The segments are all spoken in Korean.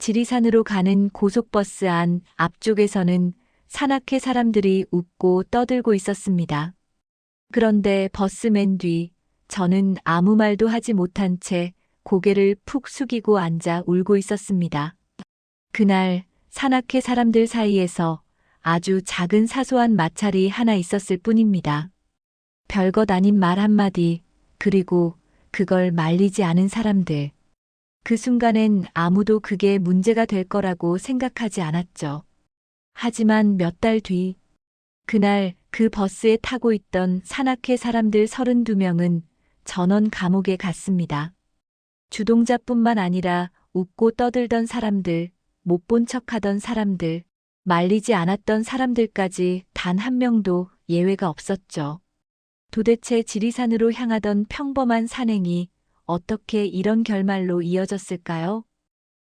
지리산으로 가는 고속버스 안 앞쪽에서는 산악회 사람들이 웃고 떠들고 있었습니다. 그런데 버스 맨 뒤, 저는 아무 말도 하지 못한 채 고개를 푹 숙이고 앉아 울고 있었습니다. 그날 산악회 사람들 사이에서 아주 작은 사소한 마찰이 하나 있었을 뿐입니다. 별것 아닌 말 한마디, 그리고 그걸 말리지 않은 사람들. 그 순간엔 아무도 그게 문제가 될 거라고 생각하지 않았죠. 하지만 몇 달 뒤, 그날 그 버스에 타고 있던 산악회 사람들 32명은 전원 감옥에 갔습니다. 주동자뿐만 아니라 웃고 떠들던 사람들, 못 본 척하던 사람들, 말리지 않았던 사람들까지 단 한 명도 예외가 없었죠. 도대체 지리산으로 향하던 평범한 산행이 어떻게 이런 결말로 이어졌을까요?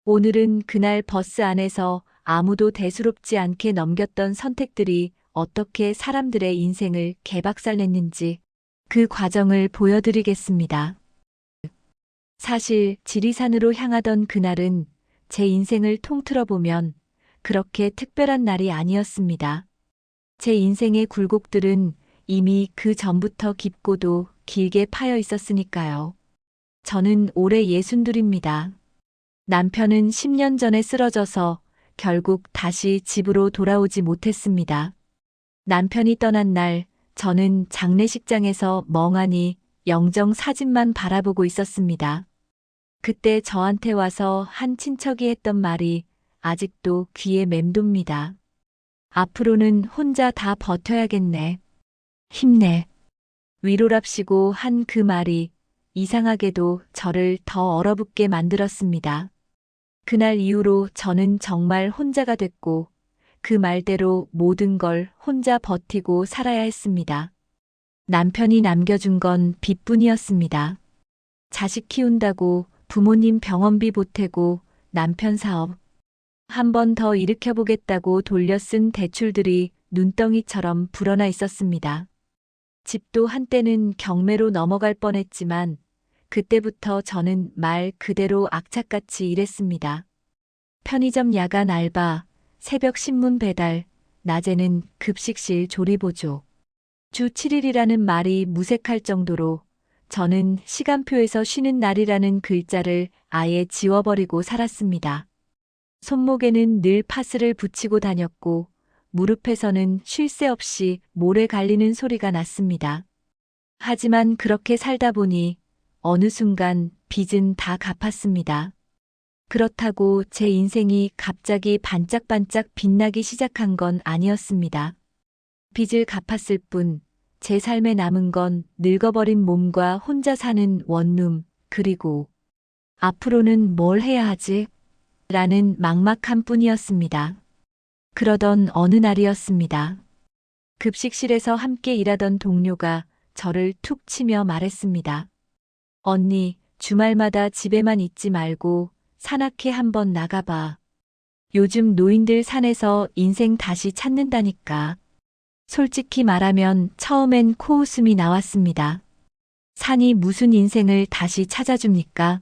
오늘은 그날 버스 안에서 아무도 대수롭지 않게 넘겼던 선택들이 어떻게 사람들의 인생을 개박살냈는지 그 과정을 보여드리겠습니다. 사실 지리산으로 향하던 그날은 제 인생을 통틀어 보면 그렇게 특별한 날이 아니었습니다. 제 인생의 굴곡들은 이미 그 전부터 깊고도 길게 파여 있었으니까요. 저는 올해 62입니다. 남편은 10년 전에 쓰러져서 결국 다시 집으로 돌아오지 못했습니다. 남편이 떠난 날 저는 장례식장에서 멍하니 영정 사진만 바라보고 있었습니다. 그때 저한테 와서 한 친척이 했던 말이 아직도 귀에 맴돕니다. 앞으로는 혼자 다 버텨야겠네. 힘내. 위로랍시고 한 그 말이 이상하게도 저를 더 얼어붙게 만들었습니다. 그날 이후로 저는 정말 혼자가 됐고 그 말대로 모든 걸 혼자 버티고 살아야 했습니다. 남편이 남겨준 건 빚뿐이었습니다. 자식 키운다고 부모님 병원비 보태고 남편 사업 한 번 더 일으켜보겠다고 돌려 쓴 대출들이 눈덩이처럼 불어나 있었습니다. 집도 한때는 경매로 넘어갈 뻔했지만 그때부터 저는 말 그대로 악착같이 일했습니다. 편의점 야간 알바, 새벽 신문 배달, 낮에는 급식실 조리보조. 주 7일이라는 말이 무색할 정도로 저는 시간표에서 쉬는 날이라는 글자를 아예 지워버리고 살았습니다. 손목에는 늘 파스를 붙이고 다녔고 무릎에서는 쉴 새 없이 모래 갈리는 소리가 났습니다. 하지만 그렇게 살다 보니 어느 순간 빚은 다 갚았습니다. 그렇다고 제 인생이 갑자기 반짝반짝 빛나기 시작한 건 아니었습니다. 빚을 갚았을 뿐 제 삶에 남은 건 늙어버린 몸과 혼자 사는 원룸, 그리고 앞으로는 뭘 해야 하지? 라는 막막함 뿐이었습니다. 그러던 어느 날이었습니다. 급식실에서 함께 일하던 동료가 저를 툭 치며 말했습니다. 언니, 주말마다 집에만 있지 말고 산악회 한번 나가봐. 요즘 노인들 산에서 인생 다시 찾는다니까. 솔직히 말하면 처음엔 코웃음이 나왔습니다. 산이 무슨 인생을 다시 찾아줍니까?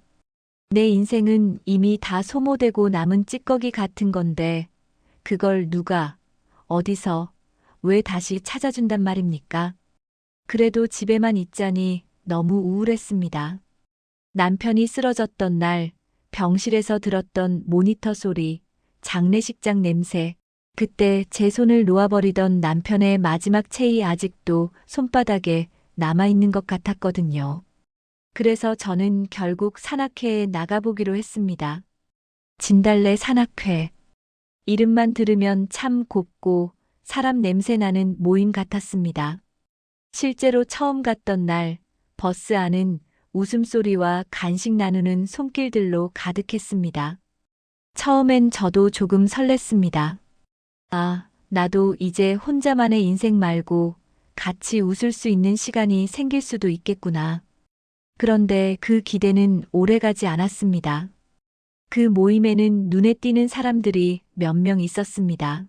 내 인생은 이미 다 소모되고 남은 찌꺼기 같은 건데 그걸 누가, 어디서, 왜 다시 찾아준단 말입니까? 그래도 집에만 있자니 너무 우울했습니다. 남편이 쓰러졌던 날 병실에서 들었던 모니터 소리, 장례식장 냄새, 그때 제 손을 놓아버리던 남편의 마지막 체이 아직도 손바닥에 남아있는 것 같았거든요. 그래서 저는 결국 산악회에 나가보기로 했습니다. 진달래 산악회. 이름만 들으면 참 곱고 사람 냄새 나는 모임 같았습니다. 실제로 처음 갔던 날 버스 안은 웃음소리와 간식 나누는 손길들로 가득했습니다. 처음엔 저도 조금 설렜습니다. 아, 나도 이제 혼자만의 인생 말고 같이 웃을 수 있는 시간이 생길 수도 있겠구나. 그런데 그 기대는 오래가지 않았습니다. 그 모임에는 눈에 띄는 사람들이 몇 명 있었습니다.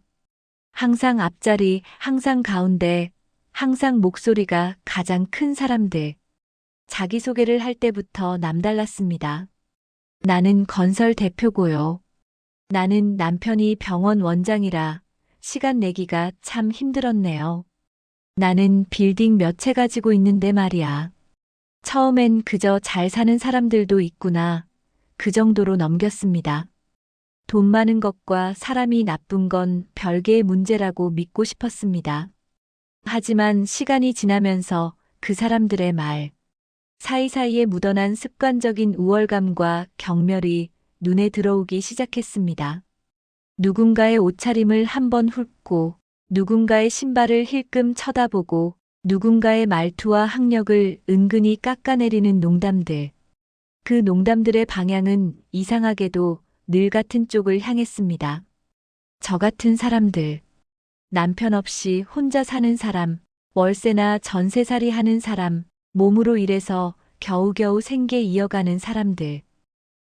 항상 앞자리, 항상 가운데, 항상 목소리가 가장 큰 사람들. 자기소개를 할 때부터 남달랐습니다. 나는 건설 대표고요. 나는 남편이 병원 원장이라 시간 내기가 참 힘들었네요. 나는 빌딩 몇 채 가지고 있는데 말이야. 처음엔 그저 잘 사는 사람들도 있구나. 그 정도로 넘겼습니다. 돈 많은 것과 사람이 나쁜 건 별개의 문제라고 믿고 싶었습니다. 하지만 시간이 지나면서 그 사람들의 말, 사이사이에 묻어난 습관적인 우월감과 경멸이 눈에 들어오기 시작했습니다. 누군가의 옷차림을 한번 훑고, 누군가의 신발을 힐끔 쳐다보고, 누군가의 말투와 학력을 은근히 깎아내리는 농담들. 그 농담들의 방향은 이상하게도 늘 같은 쪽을 향했습니다. 저 같은 사람들, 남편 없이 혼자 사는 사람, 월세나 전세살이 하는 사람, 몸으로 일해서 겨우겨우 생계 이어가는 사람들.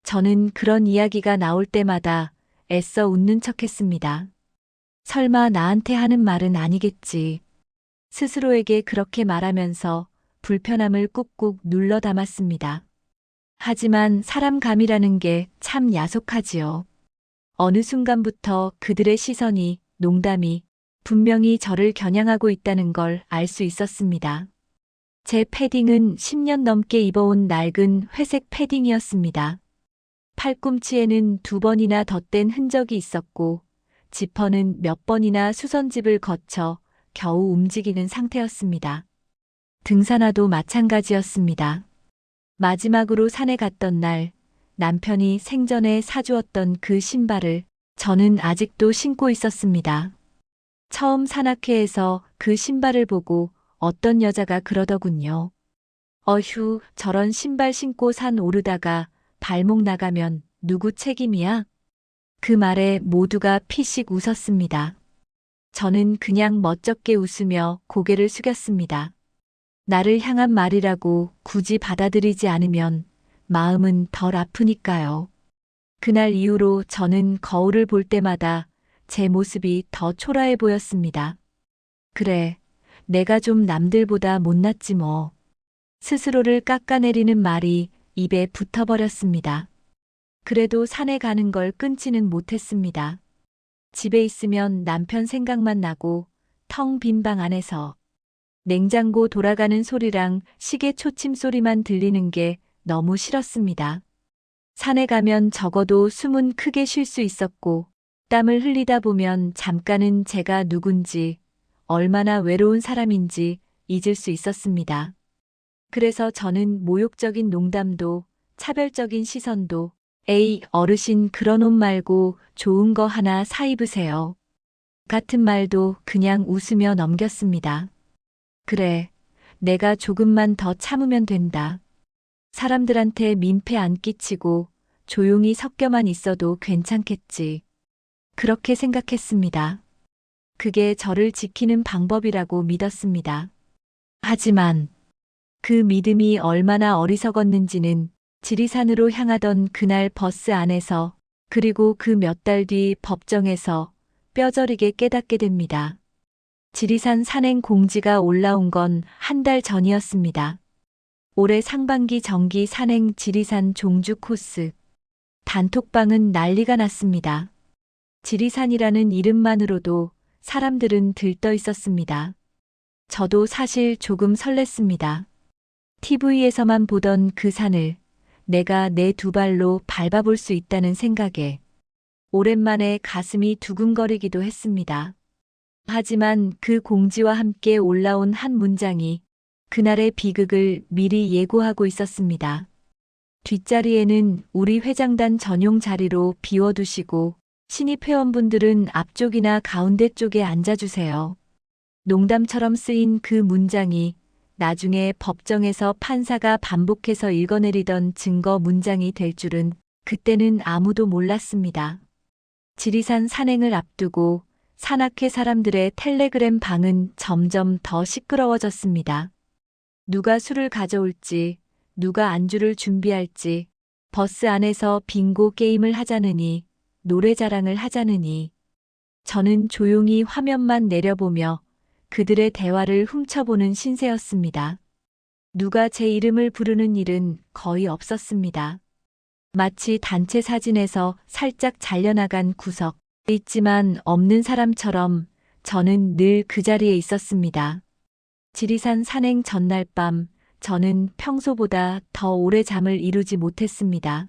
저는 그런 이야기가 나올 때마다 애써 웃는 척했습니다. 설마 나한테 하는 말은 아니겠지. 스스로에게 그렇게 말하면서 불편함을 꾹꾹 눌러 담았습니다. 하지만 사람 감이라는 게 참 야속하지요. 어느 순간부터 그들의 시선이, 농담이 분명히 저를 겨냥하고 있다는 걸 알 수 있었습니다. 제 패딩은 10년 넘게 입어온 낡은 회색 패딩이었습니다. 팔꿈치에는 2번이나 덧댄 흔적이 있었고, 지퍼는 몇 번이나 수선집을 거쳐 겨우 움직이는 상태였습니다. 등산화도 마찬가지였습니다. 마지막으로 산에 갔던 날, 남편이 생전에 사주었던 그 신발을 저는 아직도 신고 있었습니다. 처음 산악회에서 그 신발을 보고 어떤 여자가 그러더군요. 어휴, 저런 신발 신고 산 오르다가 발목 나가면 누구 책임이야? 그 말에 모두가 피식 웃었습니다. 저는 그냥 멋쩍게 웃으며 고개를 숙였습니다. 나를 향한 말이라고 굳이 받아들이지 않으면 마음은 덜 아프니까요. 그날 이후로 저는 거울을 볼 때마다 제 모습이 더 초라해 보였습니다. 그래, 내가 좀 남들보다 못났지 뭐. 스스로를 깎아내리는 말이 입에 붙어버렸습니다. 그래도 산에 가는 걸 끊지는 못했습니다. 집에 있으면 남편 생각만 나고 텅 빈 방 안에서 냉장고 돌아가는 소리랑 시계 초침 소리만 들리는 게 너무 싫었습니다. 산에 가면 적어도 숨은 크게 쉴 수 있었고, 땀을 흘리다 보면 잠깐은 제가 누군지, 얼마나 외로운 사람인지 잊을 수 있었습니다. 그래서 저는 모욕적인 농담도, 차별적인 시선도, 에이, 어르신 그런 옷 말고 좋은 거 하나 사 입으세요. 같은 말도 그냥 웃으며 넘겼습니다. 그래, 내가 조금만 더 참으면 된다. 사람들한테 민폐 안 끼치고 조용히 섞여만 있어도 괜찮겠지. 그렇게 생각했습니다. 그게 저를 지키는 방법이라고 믿었습니다. 하지만 그 믿음이 얼마나 어리석었는지는 지리산으로 향하던 그날 버스 안에서, 그리고 그 몇 달 뒤 법정에서 뼈저리게 깨닫게 됩니다. 지리산 산행 공지가 올라온 건 한 달 전이었습니다. 올해 상반기 정기 산행 지리산 종주 코스. 단톡방은 난리가 났습니다. 지리산이라는 이름만으로도 사람들은 들떠 있었습니다. 저도 사실 조금 설렜습니다. TV에서만 보던 그 산을 내가 내 2발로 밟아볼 수 있다는 생각에 오랜만에 가슴이 두근거리기도 했습니다. 하지만 그 공지와 함께 올라온 한 문장이 그날의 비극을 미리 예고하고 있었습니다. 뒷자리에는 우리 회장단 전용 자리로 비워두시고 신입 회원분들은 앞쪽이나 가운데 쪽에 앉아주세요. 농담처럼 쓰인 그 문장이 나중에 법정에서 판사가 반복해서 읽어내리던 증거 문장이 될 줄은 그때는 아무도 몰랐습니다. 지리산 산행을 앞두고 산악회 사람들의 텔레그램 방은 점점 더 시끄러워졌습니다. 누가 술을 가져올지, 누가 안주를 준비할지, 버스 안에서 빙고 게임을 하자느니, 노래 자랑을 하자느니. 저는 조용히 화면만 내려보며 그들의 대화를 훔쳐보는 신세였습니다. 누가 제 이름을 부르는 일은 거의 없었습니다. 마치 단체 사진에서 살짝 잘려나간 구석, 있지만 없는 사람처럼 저는 늘 그 자리에 있었습니다. 지리산 산행 전날 밤, 저는 평소보다 더 오래 잠을 이루지 못했습니다.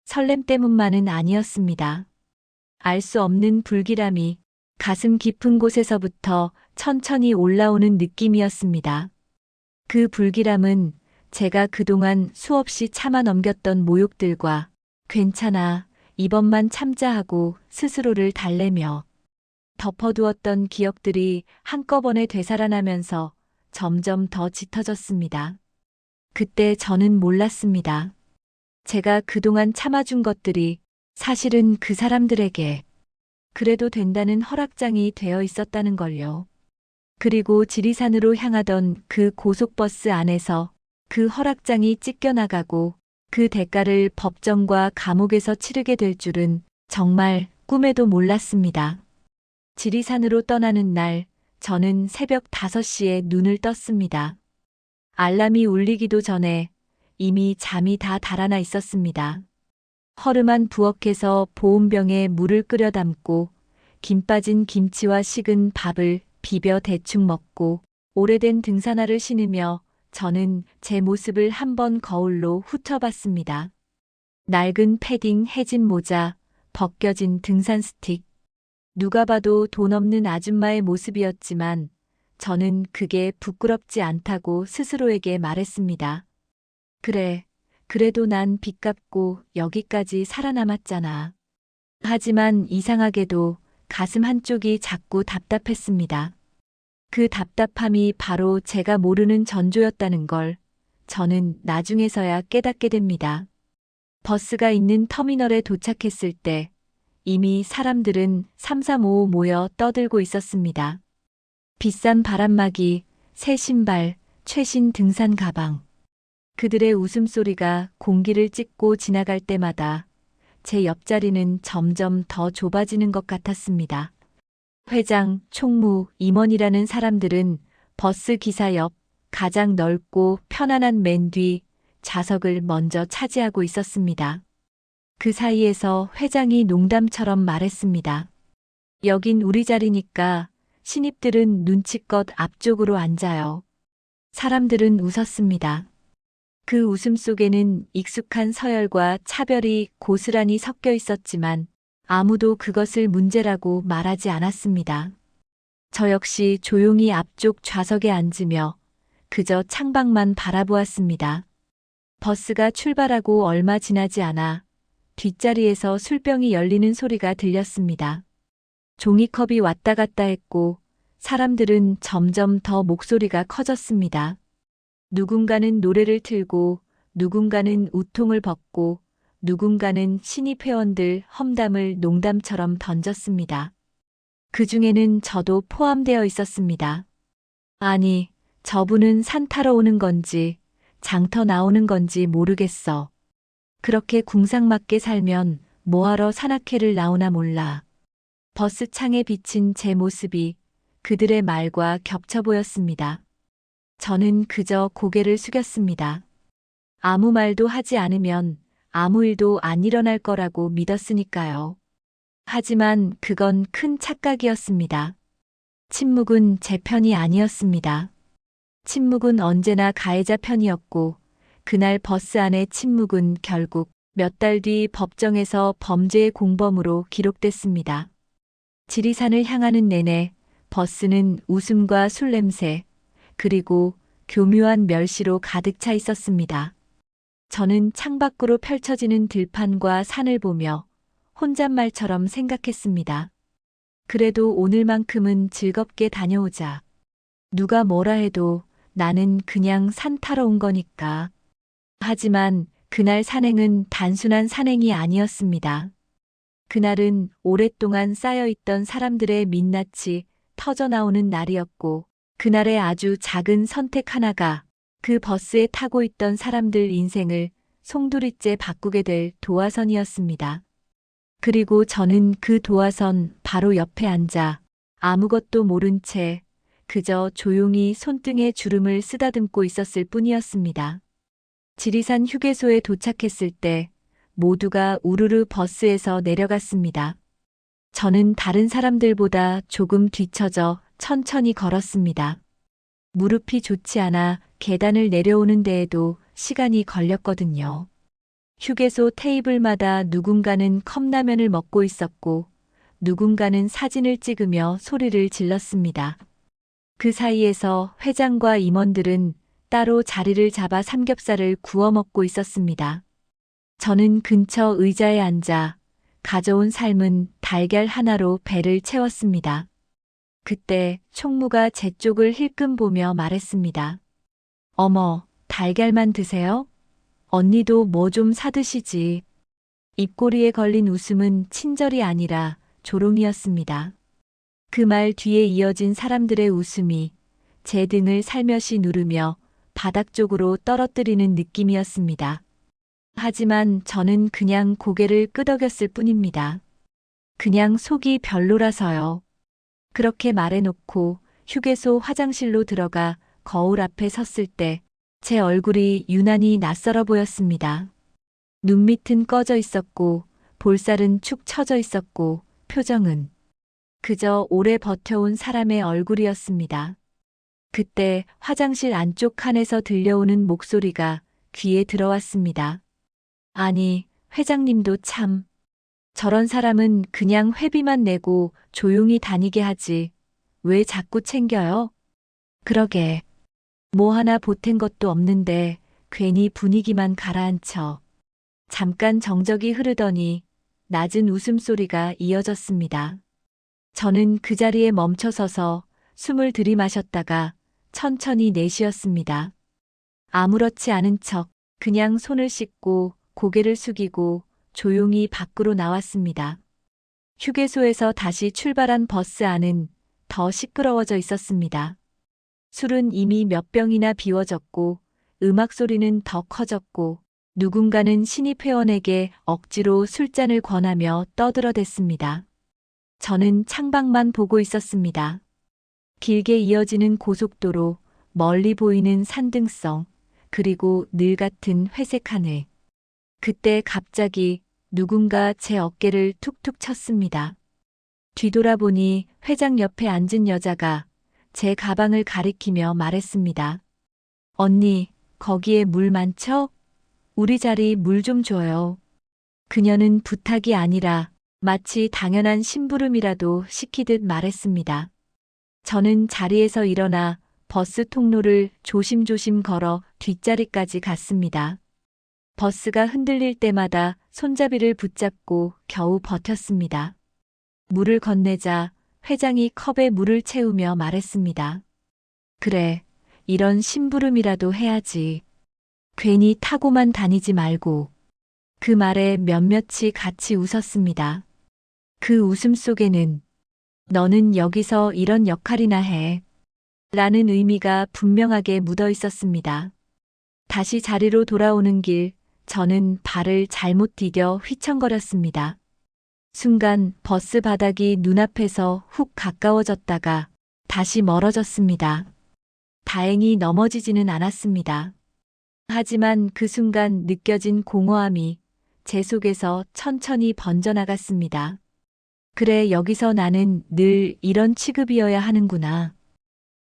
설렘 때문만은 아니었습니다. 알 수 없는 불길함이 가슴 깊은 곳에서부터 천천히 올라오는 느낌이었습니다. 그 불길함은 제가 그동안 수없이 참아 넘겼던 모욕들과 괜찮아, 이번만 참자 하고 스스로를 달래며 덮어두었던 기억들이 한꺼번에 되살아나면서 점점 더 짙어졌습니다. 그때 저는 몰랐습니다. 제가 그동안 참아준 것들이 사실은 그 사람들에게 그래도 된다는 허락장이 되어 있었다는 걸요. 그리고 지리산으로 향하던 그 고속버스 안에서 그 허락장이 찢겨나가고 그 대가를 법정과 감옥에서 치르게 될 줄은 정말 꿈에도 몰랐습니다. 지리산으로 떠나는 날, 저는 새벽 5시에 눈을 떴습니다. 알람이 울리기도 전에 이미 잠이 다 달아나 있었습니다. 허름한 부엌에서 보온병에 물을 끓여 담고 김 빠진 김치와 식은 밥을 비벼 대충 먹고 오래된 등산화를 신으며 저는 제 모습을 한번 거울로 훑어봤습니다. 낡은 패딩, 해진 모자, 벗겨진 등산 스틱. 누가 봐도 돈 없는 아줌마의 모습이었지만 저는 그게 부끄럽지 않다고 스스로에게 말했습니다. 그래, 그래도 난 빚 갚고 여기까지 살아남았잖아. 하지만 이상하게도 가슴 한쪽이 자꾸 답답했습니다. 그 답답함이 바로 제가 모르는 전조였다는 걸 저는 나중에서야 깨닫게 됩니다. 버스가 있는 터미널에 도착했을 때 이미 사람들은 삼삼오오 모여 떠들고 있었습니다. 비싼 바람막이, 새 신발, 최신 등산 가방. 그들의 웃음소리가 공기를 찢고 지나갈 때마다 제 옆자리는 점점 더 좁아지는 것 같았습니다. 회장, 총무, 임원이라는 사람들은 버스 기사 옆 가장 넓고 편안한 맨 뒤 좌석을 먼저 차지하고 있었습니다. 그 사이에서 회장이 농담처럼 말했습니다. 여긴 우리 자리니까 신입들은 눈치껏 앞쪽으로 앉아요. 사람들은 웃었습니다. 그 웃음 속에는 익숙한 서열과 차별이 고스란히 섞여 있었지만 아무도 그것을 문제라고 말하지 않았습니다. 저 역시 조용히 앞쪽 좌석에 앉으며 그저 창밖만 바라보았습니다. 버스가 출발하고 얼마 지나지 않아 뒷자리에서 술병이 열리는 소리가 들렸습니다. 종이컵이 왔다 갔다 했고 사람들은 점점 더 목소리가 커졌습니다. 누군가는 노래를 틀고 누군가는 우통을 벗고 누군가는 신입 회원들 험담을 농담처럼 던졌습니다. 그 중에는 저도 포함되어 있었습니다. 아니, 저분은 산 타러 오는 건지 장터 나오는 건지 모르겠어. 그렇게 궁상맞게 살면 뭐하러 산악회를 나오나 몰라. 버스 창에 비친 제 모습이 그들의 말과 겹쳐 보였습니다. 저는 그저 고개를 숙였습니다. 아무 말도 하지 않으면 아무 일도 안 일어날 거라고 믿었으니까요. 하지만 그건 큰 착각이었습니다. 침묵은 제 편이 아니었습니다. 침묵은 언제나 가해자 편이었고 그날 버스 안의 침묵은 결국 몇 달 뒤 법정에서 범죄의 공범으로 기록됐습니다. 지리산을 향하는 내내 버스는 웃음과 술 냄새 그리고 교묘한 멸시로 가득 차 있었습니다. 저는 창밖으로 펼쳐지는 들판과 산을 보며 혼잣말처럼 생각했습니다. 그래도 오늘만큼은 즐겁게 다녀오자. 누가 뭐라 해도 나는 그냥 산 타러 온 거니까. 하지만 그날 산행은 단순한 산행이 아니었습니다. 그날은 오랫동안 쌓여있던 사람들의 민낯이 터져나오는 날이었고 그날의 아주 작은 선택 하나가 그 버스에 타고 있던 사람들 인생을 송두리째 바꾸게 될 도화선이었습니다. 그리고 저는 그 도화선 바로 옆에 앉아 아무것도 모른 채 그저 조용히 손등에 주름을 쓰다듬고 있었을 뿐이었습니다. 지리산 휴게소에 도착했을 때 모두가 우르르 버스에서 내려갔습니다. 저는 다른 사람들보다 조금 뒤처져 천천히 걸었습니다. 무릎이 좋지 않아 계단을 내려오는 데에도 시간이 걸렸거든요. 휴게소 테이블마다 누군가는 컵라면을 먹고 있었고, 누군가는 사진을 찍으며 소리를 질렀습니다. 그 사이에서 회장과 임원들은 따로 자리를 잡아 삼겹살을 구워 먹고 있었습니다. 저는 근처 의자에 앉아 가져온 삶은 달걀 하나로 배를 채웠습니다. 그때 총무가 제 쪽을 힐끔 보며 말했습니다. 어머, 달걀만 드세요? 언니도 뭐 좀 사드시지. 입꼬리에 걸린 웃음은 친절이 아니라 조롱이었습니다. 그 말 뒤에 이어진 사람들의 웃음이 제 등을 살며시 누르며 바닥 쪽으로 떨어뜨리는 느낌이었습니다. 하지만 저는 그냥 고개를 끄덕였을 뿐입니다. 그냥 속이 별로라서요. 그렇게 말해놓고 휴게소 화장실로 들어가 거울 앞에 섰을 때 제 얼굴이 유난히 낯설어 보였습니다. 눈밑은 꺼져 있었고 볼살은 축 처져 있었고 표정은 그저 오래 버텨온 사람의 얼굴이었습니다. 그때 화장실 안쪽 칸에서 들려오는 목소리가 귀에 들어왔습니다. 아니, 회장님도 참. 저런 사람은 그냥 회비만 내고 조용히 다니게 하지. 왜 자꾸 챙겨요? 그러게. 뭐 하나 보탠 것도 없는데 괜히 분위기만 가라앉혀. 잠깐 정적이 흐르더니 낮은 웃음소리가 이어졌습니다. 저는 그 자리에 멈춰서서 숨을 들이마셨다가 천천히 내쉬었습니다. 아무렇지 않은 척 그냥 손을 씻고 고개를 숙이고 조용히 밖으로 나왔습니다. 휴게소에서 다시 출발한 버스 안은 더 시끄러워져 있었습니다. 술은 이미 몇 병이나 비워졌고 음악 소리는 더 커졌고 누군가는 신입 회원에게 억지로 술잔을 권하며 떠들어댔습니다. 저는 창밖만 보고 있었습니다. 길게 이어지는 고속도로, 멀리 보이는 산등성, 그리고 늘 같은 회색 하늘. 그때 갑자기 누군가 제 어깨를 툭툭 쳤습니다. 뒤돌아보니 회장 옆에 앉은 여자가 제 가방을 가리키며 말했습니다. 언니, 거기에 물 많죠? 우리 자리 물 좀 줘요. 그녀는 부탁이 아니라 마치 당연한 심부름이라도 시키듯 말했습니다. 저는 자리에서 일어나 버스 통로를 조심조심 걸어 뒷자리까지 갔습니다. 버스가 흔들릴 때마다 손잡이를 붙잡고 겨우 버텼습니다. 물을 건네자 회장이 컵에 물을 채우며 말했습니다. 그래, 이런 심부름이라도 해야지. 괜히 타고만 다니지 말고. 그 말에 몇몇이 같이 웃었습니다. 그 웃음 속에는 너는 여기서 이런 역할이나 해. 라는 의미가 분명하게 묻어 있었습니다. 다시 자리로 돌아오는 길, 저는 발을 잘못 디뎌 휘청거렸습니다. 순간 버스 바닥이 눈앞에서 훅 가까워졌다가 다시 멀어졌습니다. 다행히 넘어지지는 않았습니다. 하지만 그 순간 느껴진 공허함이 제 속에서 천천히 번져나갔습니다. 그래, 여기서 나는 늘 이런 취급이어야 하는구나.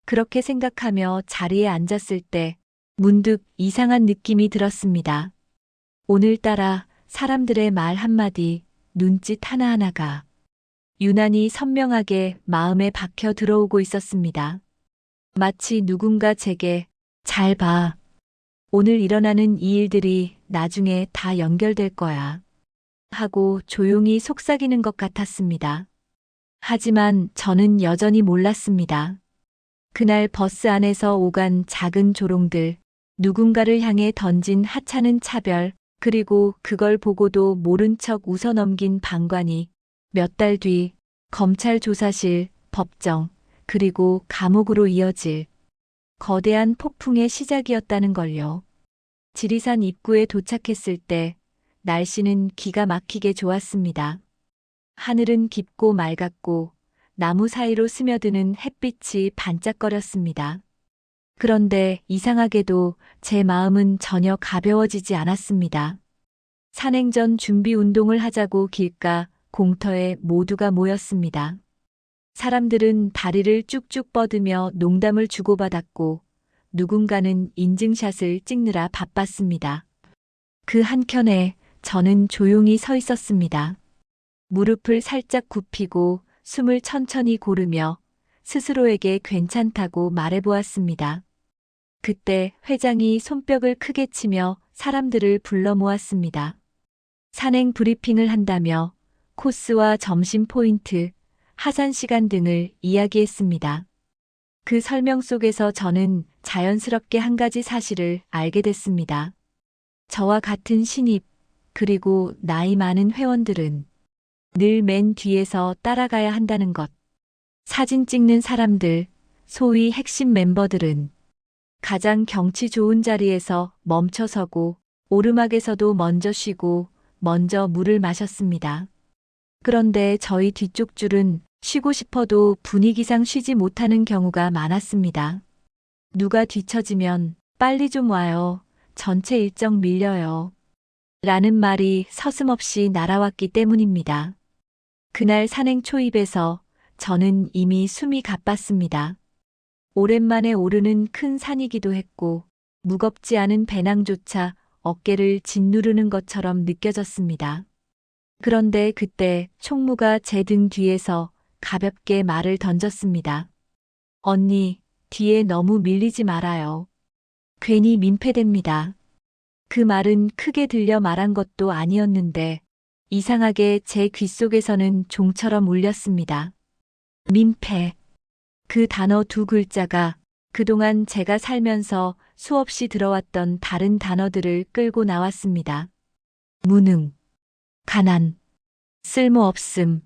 그렇게 생각하며 자리에 앉았을 때 문득 이상한 느낌이 들었습니다. 오늘따라 사람들의 말 한마디, 눈짓 하나하나가 유난히 선명하게 마음에 박혀 들어오고 있었습니다. 마치 누군가 제게 잘 봐. 오늘 일어나는 이 일들이 나중에 다 연결될 거야. 하고 조용히 속삭이는 것 같았습니다. 하지만 저는 여전히 몰랐습니다. 그날 버스 안에서 오간 작은 조롱들, 누군가를 향해 던진 하찮은 차별, 그리고 그걸 보고도 모른 척 웃어넘긴 방관이 몇 달 뒤 검찰 조사실, 법정, 그리고 감옥으로 이어질 거대한 폭풍의 시작이었다는 걸요. 지리산 입구에 도착했을 때 날씨는 기가 막히게 좋았습니다. 하늘은 깊고 맑았고 나무 사이로 스며드는 햇빛이 반짝거렸습니다. 그런데 이상하게도 제 마음은 전혀 가벼워지지 않았습니다. 산행전 준비 운동을 하자고 길가 공터에 모두가 모였습니다. 사람들은 다리를 쭉쭉 뻗으며 농담을 주고받았고 누군가는 인증샷을 찍느라 바빴습니다. 그 한켠에 저는 조용히 서 있었습니다. 무릎을 살짝 굽히고 숨을 천천히 고르며 스스로에게 괜찮다고 말해보았습니다. 그때 회장이 손뼉을 크게 치며 사람들을 불러 모았습니다. 산행 브리핑을 한다며 코스와 점심 포인트, 하산 시간 등을 이야기했습니다. 그 설명 속에서 저는 자연스럽게 한 가지 사실을 알게 됐습니다. 저와 같은 신입, 그리고 나이 많은 회원들은 늘 맨 뒤에서 따라가야 한다는 것. 사진 찍는 사람들, 소위 핵심 멤버들은 가장 경치 좋은 자리에서 멈춰서고 오르막에서도 먼저 쉬고 먼저 물을 마셨습니다. 그런데 저희 뒤쪽 줄은 쉬고 싶어도 분위기상 쉬지 못하는 경우가 많았습니다. 누가 뒤처지면 빨리 좀 와요. 전체 일정 밀려요. 라는 말이 서슴없이 날아왔기 때문입니다. 그날 산행 초입에서 저는 이미 숨이 가빴습니다. 오랜만에 오르는 큰 산이기도 했고 무겁지 않은 배낭조차 어깨를 짓누르는 것처럼 느껴졌습니다. 그런데 그때 총무가 제 등 뒤에서 가볍게 말을 던졌습니다. 언니, 뒤에 너무 밀리지 말아요. 괜히 민폐됩니다. 그 말은 크게 들려 말한 것도 아니었는데 이상하게 제 귓속에서는 종처럼 울렸습니다. 민폐. 그 단어 두 글자가 그동안 제가 살면서 수없이 들어왔던 다른 단어들을 끌고 나왔습니다. 무능, 가난, 쓸모없음.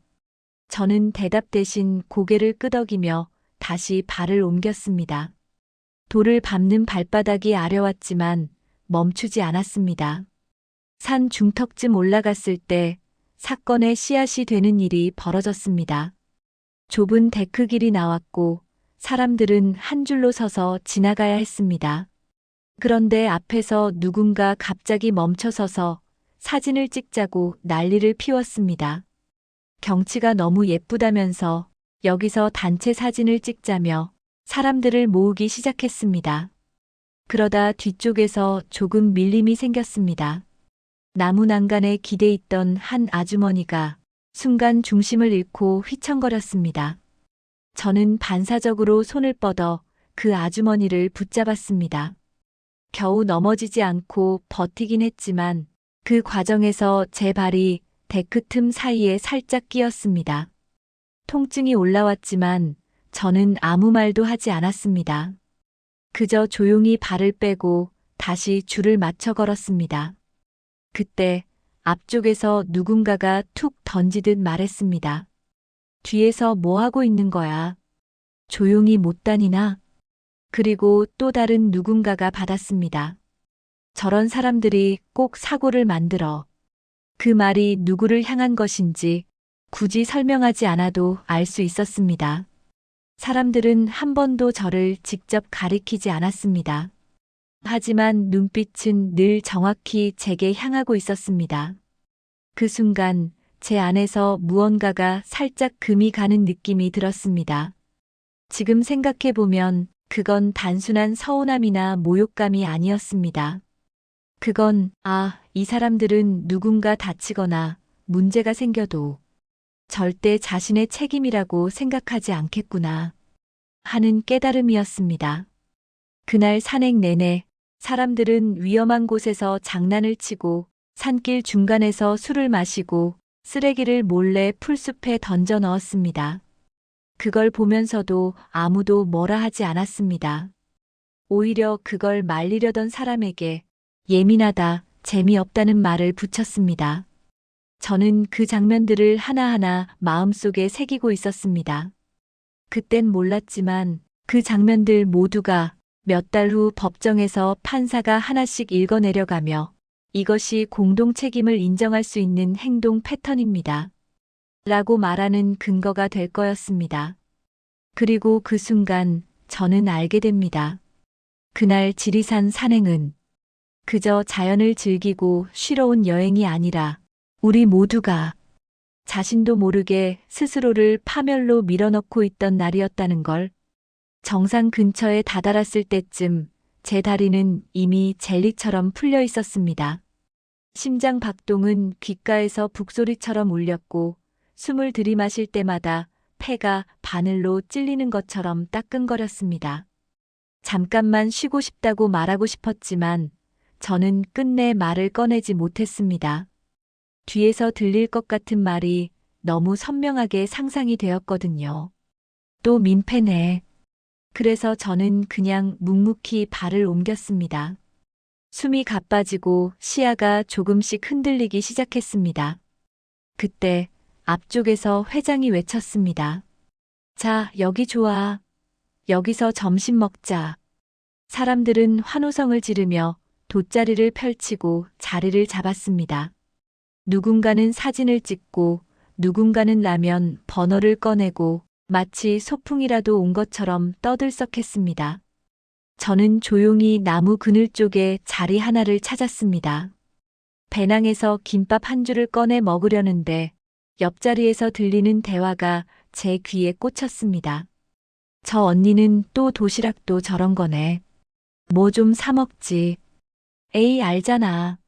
저는 대답 대신 고개를 끄덕이며 다시 발을 옮겼습니다. 돌을 밟는 발바닥이 아려왔지만 멈추지 않았습니다. 산 중턱쯤 올라갔을 때 사건의 씨앗이 되는 일이 벌어졌습니다. 좁은 데크길이 나왔고 사람들은 한 줄로 서서 지나가야 했습니다. 그런데 앞에서 누군가 갑자기 멈춰서서 사진을 찍자고 난리를 피웠습니다. 경치가 너무 예쁘다면서 여기서 단체 사진을 찍자며 사람들을 모으기 시작했습니다. 그러다 뒤쪽에서 조금 밀림이 생겼습니다. 나무 난간에 기대 있던 한 아주머니가 순간 중심을 잃고 휘청거렸습니다. 저는 반사적으로 손을 뻗어 그 아주머니를 붙잡았습니다. 겨우 넘어지지 않고 버티긴 했지만 그 과정에서 제 발이 데크 틈 사이에 살짝 끼었습니다. 통증이 올라왔지만 저는 아무 말도 하지 않았습니다. 그저 조용히 발을 빼고 다시 줄을 맞춰 걸었습니다. 그때 앞쪽에서 누군가가 툭 던지듯 말했습니다. 뒤에서 뭐 하고 있는 거야? 조용히 못 다니나? 그리고 또 다른 누군가가 받았습니다. 저런 사람들이 꼭 사고를 만들어. 그 말이 누구를 향한 것인지 굳이 설명하지 않아도 알 수 있었습니다. 사람들은 한 번도 저를 직접 가리키지 않았습니다. 하지만 눈빛은 늘 정확히 제게 향하고 있었습니다. 그 순간 제 안에서 무언가가 살짝 금이 가는 느낌이 들었습니다. 지금 생각해보면 그건 단순한 서운함이나 모욕감이 아니었습니다. 그건, 이 사람들은 누군가 다치거나 문제가 생겨도 절대 자신의 책임이라고 생각하지 않겠구나 하는 깨달음이었습니다. 그날 산행 내내 사람들은 위험한 곳에서 장난을 치고 산길 중간에서 술을 마시고 쓰레기를 몰래 풀숲에 던져 넣었습니다. 그걸 보면서도 아무도 뭐라 하지 않았습니다. 오히려 그걸 말리려던 사람에게 예민하다, 재미없다는 말을 붙였습니다. 저는 그 장면들을 하나하나 마음속에 새기고 있었습니다. 그땐 몰랐지만 그 장면들 모두가 몇 달 후 법정에서 판사가 하나씩 읽어내려가며 이것이 공동 책임을 인정할 수 있는 행동 패턴입니다. 라고 말하는 근거가 될 거였습니다. 그리고 그 순간 저는 알게 됩니다. 그날 지리산 산행은 그저 자연을 즐기고 쉬러 온 여행이 아니라 우리 모두가 자신도 모르게 스스로를 파멸로 밀어넣고 있던 날이었다는 걸. 정상 근처에 다다랐을 때쯤 제 다리는 이미 젤리처럼 풀려 있었습니다. 심장 박동은 귓가에서 북소리처럼 울렸고 숨을 들이마실 때마다 폐가 바늘로 찔리는 것처럼 따끔거렸습니다. 잠깐만 쉬고 싶다고 말하고 싶었지만 저는 끝내 말을 꺼내지 못했습니다. 뒤에서 들릴 것 같은 말이 너무 선명하게 상상이 되었거든요. 또 민폐네. 그래서 저는 그냥 묵묵히 발을 옮겼습니다. 숨이 가빠지고 시야가 조금씩 흔들리기 시작했습니다. 그때 앞쪽에서 회장이 외쳤습니다. 자, 여기 좋아. 여기서 점심 먹자. 사람들은 환호성을 지르며 돗자리를 펼치고 자리를 잡았습니다. 누군가는 사진을 찍고 누군가는 라면 버너를 꺼내고 마치 소풍이라도 온 것처럼 떠들썩했습니다. 저는 조용히 나무 그늘 쪽에 자리 하나를 찾았습니다. 배낭에서 김밥 한 줄을 꺼내 먹으려는데 옆자리에서 들리는 대화가 제 귀에 꽂혔습니다. 저 언니는 또 도시락도 저런 거네. 뭐 좀 사 먹지. 에이, 알잖아.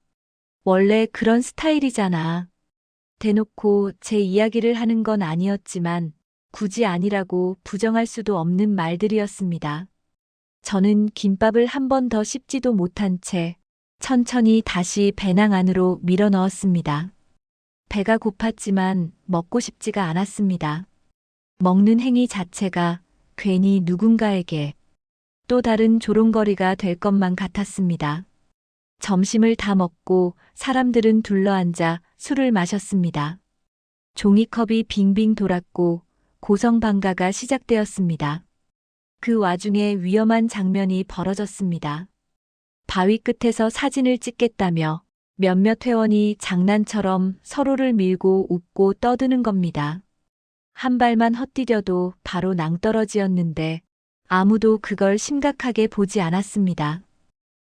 원래 그런 스타일이잖아. 대놓고 제 이야기를 하는 건 아니었지만 굳이 아니라고 부정할 수도 없는 말들이었습니다. 저는 김밥을 한 번 더 씹지도 못한 채 천천히 다시 배낭 안으로 밀어 넣었습니다. 배가 고팠지만 먹고 싶지가 않았습니다. 먹는 행위 자체가 괜히 누군가에게 또 다른 조롱거리가 될 것만 같았습니다. 점심을 다 먹고 사람들은 둘러앉아 술을 마셨습니다. 종이컵이 빙빙 돌았고 고성방가가 시작되었습니다. 그 와중에 위험한 장면이 벌어졌습니다. 바위 끝에서 사진을 찍겠다며 몇몇 회원이 장난처럼 서로를 밀고 웃고 떠드는 겁니다. 한 발만 헛디뎌도 바로 낭떠러지였는데 아무도 그걸 심각하게 보지 않았습니다.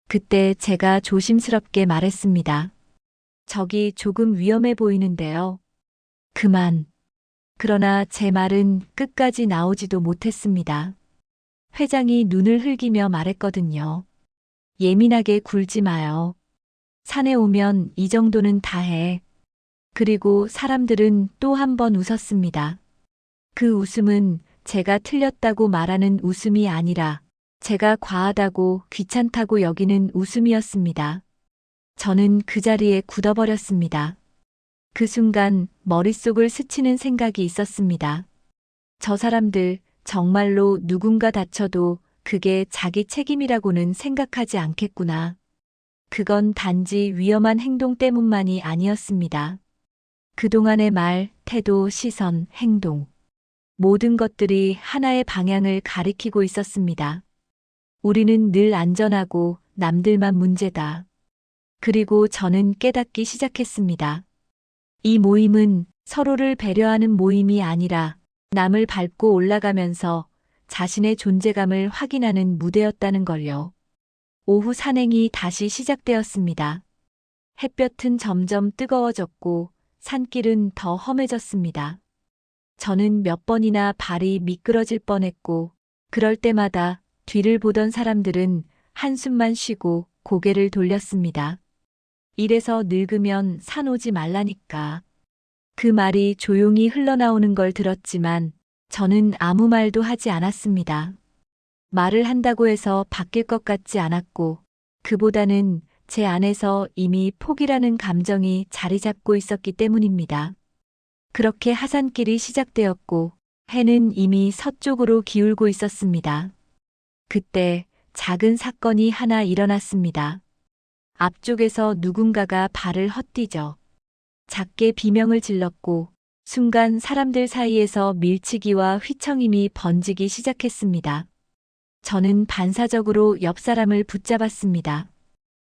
그때 제가 조심스럽게 말했습니다. 저기 조금 위험해 보이는데요. 그만. 그러나 제 말은 끝까지 나오지도 못했습니다. 회장이 눈을 흘기며 말했거든요. 예민하게 굴지 마요. 산에 오면 이 정도는 다 해. 그리고 사람들은 또 한 번 웃었습니다. 그 웃음은 제가 틀렸다고 말하는 웃음이 아니라 제가 과하다고 귀찮다고 여기는 웃음이었습니다. 저는 그 자리에 굳어버렸습니다. 그 순간 머릿속을 스치는 생각이 있었습니다. 저 사람들 정말로 누군가 다쳐도 그게 자기 책임이라고는 생각하지 않겠구나. 그건 단지 위험한 행동 때문만이 아니었습니다. 그동안의 말, 태도, 시선, 행동. 모든 것들이 하나의 방향을 가리키고 있었습니다. 우리는 늘 안전하고 남들만 문제다. 그리고 저는 깨닫기 시작했습니다. 이 모임은 서로를 배려하는 모임이 아니라 남을 밟고 올라가면서 자신의 존재감을 확인하는 무대였다는 걸요. 오후 산행이 다시 시작되었습니다. 햇볕은 점점 뜨거워졌고 산길은 더 험해졌습니다. 저는 몇 번이나 발이 미끄러질 뻔했고 그럴 때마다 뒤를 보던 사람들은 한숨만 쉬고 고개를 돌렸습니다. 이래서 늙으면 산 오지 말라니까. 그 말이 조용히 흘러나오는 걸 들었지만 저는 아무 말도 하지 않았습니다. 말을 한다고 해서 바뀔 것 같지 않았고 그보다는 제 안에서 이미 포기라는 감정이 자리 잡고 있었기 때문입니다. 그렇게 하산길이 시작되었고 해는 이미 서쪽으로 기울고 있었습니다. 그때 작은 사건이 하나 일어났습니다. 앞쪽에서 누군가가 발을 헛디뎌 작게 비명을 질렀고 순간 사람들 사이에서 밀치기와 휘청임이 번지기 시작했습니다. 저는 반사적으로 옆 사람을 붙잡았습니다.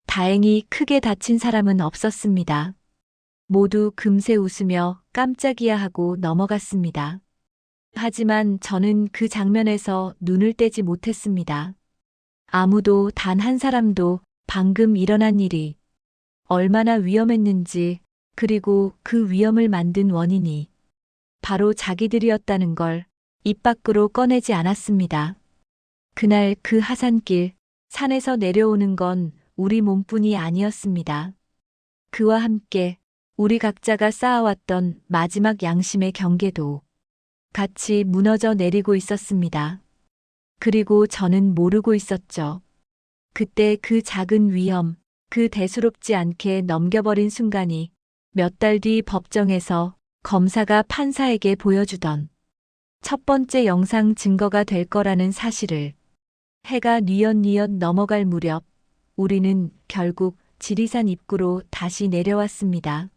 다행히 크게 다친 사람은 없었습니다. 모두 금세 웃으며 깜짝이야 하고 넘어갔습니다. 하지만 저는 그 장면에서 눈을 떼지 못했습니다. 아무도 단 한 사람도 방금 일어난 일이 얼마나 위험했는지, 그리고 그 위험을 만든 원인이 바로 자기들이었다는 걸 입 밖으로 꺼내지 않았습니다. 그날 그 하산길, 산에서 내려오는 건 우리 몸뿐이 아니었습니다. 그와 함께 우리 각자가 쌓아왔던 마지막 양심의 경계도 같이 무너져 내리고 있었습니다. 그리고 저는 모르고 있었죠. 그때 그 작은 위험, 그 대수롭지 않게 넘겨버린 순간이 몇 달 뒤 법정에서 검사가 판사에게 보여주던 첫 번째 영상 증거가 될 거라는 사실을. 해가 뉘엿뉘엿 넘어갈 무렵 우리는 결국 지리산 입구로 다시 내려왔습니다.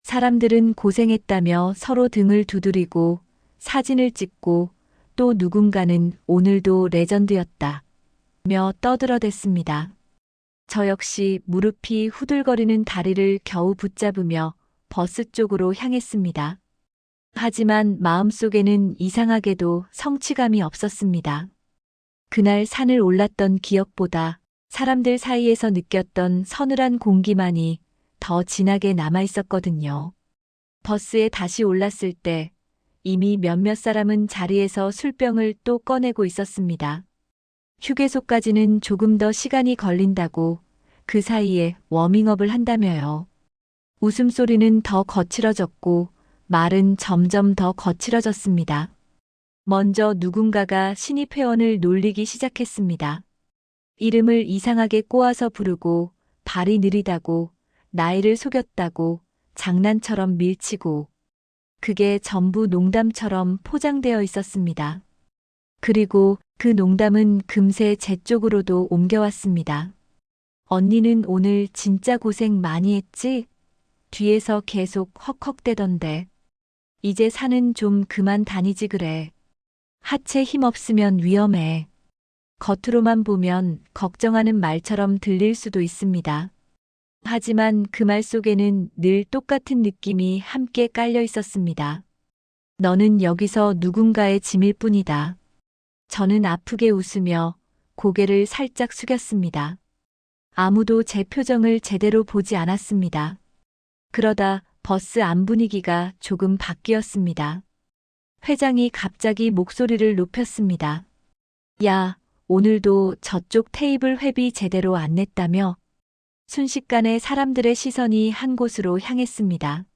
사람들은 고생했다며 서로 등을 두드리고 사진을 찍고, 또 누군가는 오늘도 레전드였다 며 떠들어댔습니다. 저 역시 무릎이 후들거리는 다리를 겨우 붙잡으며 버스 쪽으로 향했습니다. 하지만 마음속에는 이상하게도 성취감이 없었습니다. 그날 산을 올랐던 기억보다 사람들 사이에서 느꼈던 서늘한 공기만이 더 진하게 남아있었거든요. 버스에 다시 올랐을 때 이미 몇몇 사람은 자리에서 술병을 또 꺼내고 있었습니다. 휴게소까지는 조금 더 시간이 걸린다고, 그 사이에 워밍업을 한다며요. 웃음소리는 더 거칠어졌고 말은 점점 더 거칠어졌습니다. 먼저 누군가가 신입 회원을 놀리기 시작했습니다. 이름을 이상하게 꼬아서 부르고, 발이 느리다고, 나이를 속였다고, 장난처럼 밀치고, 그게 전부 농담처럼 포장되어 있었습니다. 그리고 그 농담은 금세 제 쪽으로도 옮겨왔습니다. 언니는 오늘 진짜 고생 많이 했지? 뒤에서 계속 헉헉대던데. 이제 산은 좀 그만 다니지 그래. 하체 힘 없으면 위험해. 겉으로만 보면 걱정하는 말처럼 들릴 수도 있습니다. 하지만 그 말 속에는 늘 똑같은 느낌이 함께 깔려 있었습니다. 너는 여기서 누군가의 짐일 뿐이다. 저는 아프게 웃으며 고개를 살짝 숙였습니다. 아무도 제 표정을 제대로 보지 않았습니다. 그러다 버스 안 분위기가 조금 바뀌었습니다. 회장이 갑자기 목소리를 높였습니다. 야, 오늘도 저쪽 테이블 회비 제대로 안 냈다며? 순식간에 사람들의 시선이 한 곳으로 향했습니다.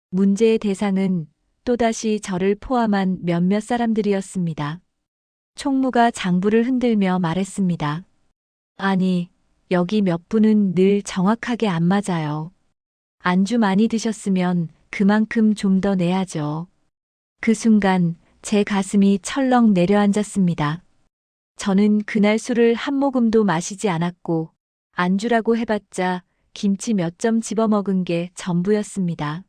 문제의 대상은 또다시 저를 포함한 몇몇 사람들이었습니다. 총무가 장부를 흔들며 말했습니다. 아니, 여기 몇 분은 늘 정확하게 안 맞아요. 안주 많이 드셨으면 그만큼 좀 더 내야죠. 그 순간 제 가슴이 철렁 내려앉았습니다. 저는 그날 술을 한 모금도 마시지 않았고, 안주라고 해봤자 김치 몇 점 집어먹은 게 전부였습니다.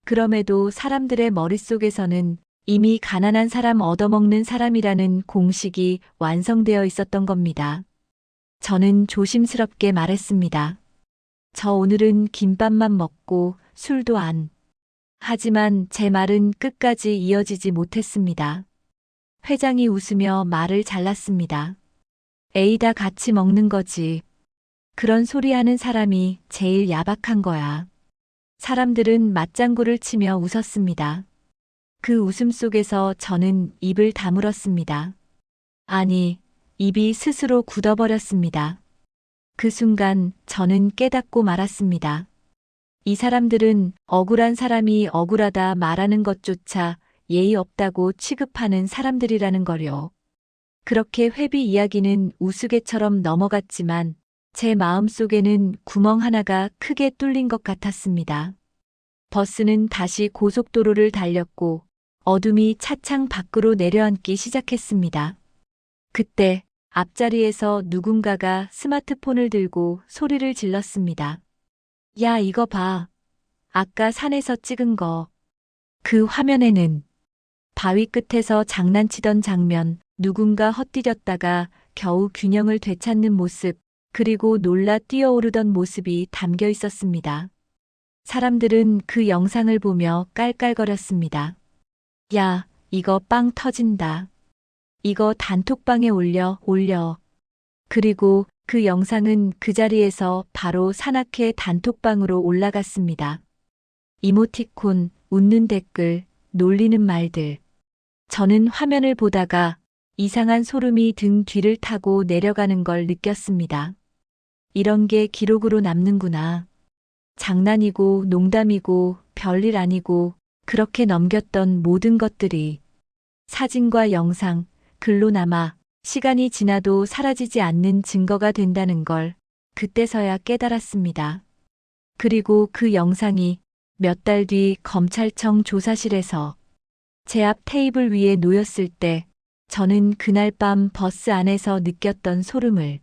그럼에도 사람들의 머릿속에서는 이미 가난한 사람 얻어먹는 사람이라는 공식이 완성되어 있었던 겁니다. 저는 조심스럽게 말했습니다. 저 오늘은 김밥만 먹고 술도 안. 하지만 제 말은 끝까지 이어지지 못했습니다. 회장이 웃으며 말을 잘랐습니다. 에이, 다 같이 먹는 거지. 그런 소리 하는 사람이 제일 야박한 거야. 사람들은 맞장구를 치며 웃었습니다. 그 웃음 속에서 저는 입을 다물었습니다. 아니, 입이 스스로 굳어버렸습니다. 그 순간 저는 깨닫고 말았습니다. 이 사람들은 억울한 사람이 억울하다 말하는 것조차 예의 없다고 취급하는 사람들이라는 거요. 그렇게 회비 이야기는 우스개처럼 넘어갔지만 제 마음속에는 구멍 하나가 크게 뚫린 것 같았습니다. 버스는 다시 고속도로를 달렸고 어둠이 차창 밖으로 내려앉기 시작했습니다. 그때 앞자리에서 누군가가 스마트폰을 들고 소리를 질렀습니다. 야, 이거 봐. 아까 산에서 찍은 거. 그 화면에는 바위 끝에서 장난치던 장면, 누군가 헛디뎠다가 겨우 균형을 되찾는 모습, 그리고 놀라 뛰어오르던 모습이 담겨 있었습니다. 사람들은 그 영상을 보며 깔깔거렸습니다. 야, 이거 빵 터진다. 이거 단톡방에 올려. 그리고 그 영상은 그 자리에서 바로 산악회 단톡방으로 올라갔습니다. 이모티콘, 웃는 댓글, 놀리는 말들. 저는 화면을 보다가 이상한 소름이 등 뒤를 타고 내려가는 걸 느꼈습니다. 이런 게 기록으로 남는구나. 장난이고 농담이고 별일 아니고 그렇게 넘겼던 모든 것들이 사진과 영상, 글로 남아 시간이 지나도 사라지지 않는 증거가 된다는 걸 그때서야 깨달았습니다. 그리고 그 영상이 몇 달 뒤 검찰청 조사실에서 제 앞 테이블 위에 놓였을 때 저는 그날 밤 버스 안에서 느꼈던 소름을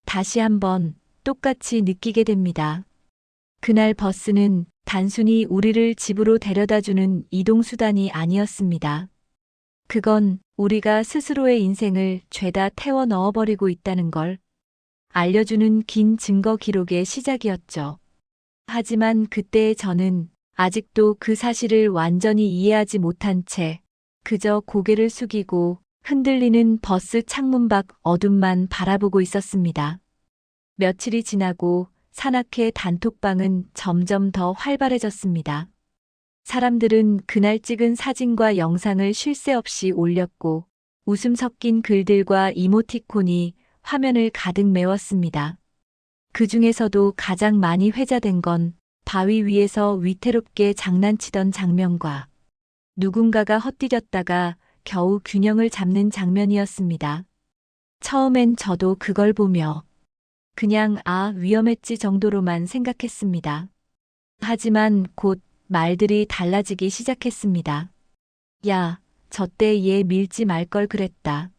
다시 한번 똑같이 느끼게 됩니다. 그날 버스는 단순히 우리를 집으로 데려다주는 이동수단이 아니었습니다. 그건 우리가 스스로의 인생을 죄다 태워 넣어버리고 있다는 걸 알려주는 긴 증거 기록의 시작이었죠. 하지만 그때의 저는 아직도 그 사실을 완전히 이해하지 못한 채 그저 고개를 숙이고 흔들리는 버스 창문 밖 어둠만 바라보고 있었습니다. 며칠이 지나고 산악회 단톡방은 점점 더 활발해졌습니다. 사람들은 그날 찍은 사진과 영상을 쉴 새 없이 올렸고 웃음 섞인 글들과 이모티콘이 화면을 가득 메웠습니다. 그 중에서도 가장 많이 회자된 건 바위 위에서 위태롭게 장난치던 장면과 누군가가 헛디뎠다가 겨우 균형을 잡는 장면이었습니다. 처음엔 저도 그걸 보며 그냥 위험했지 정도로만 생각했습니다. 하지만 곧 말들이 달라지기 시작했습니다. 야, 저때 얘 밀지 말 걸 그랬다.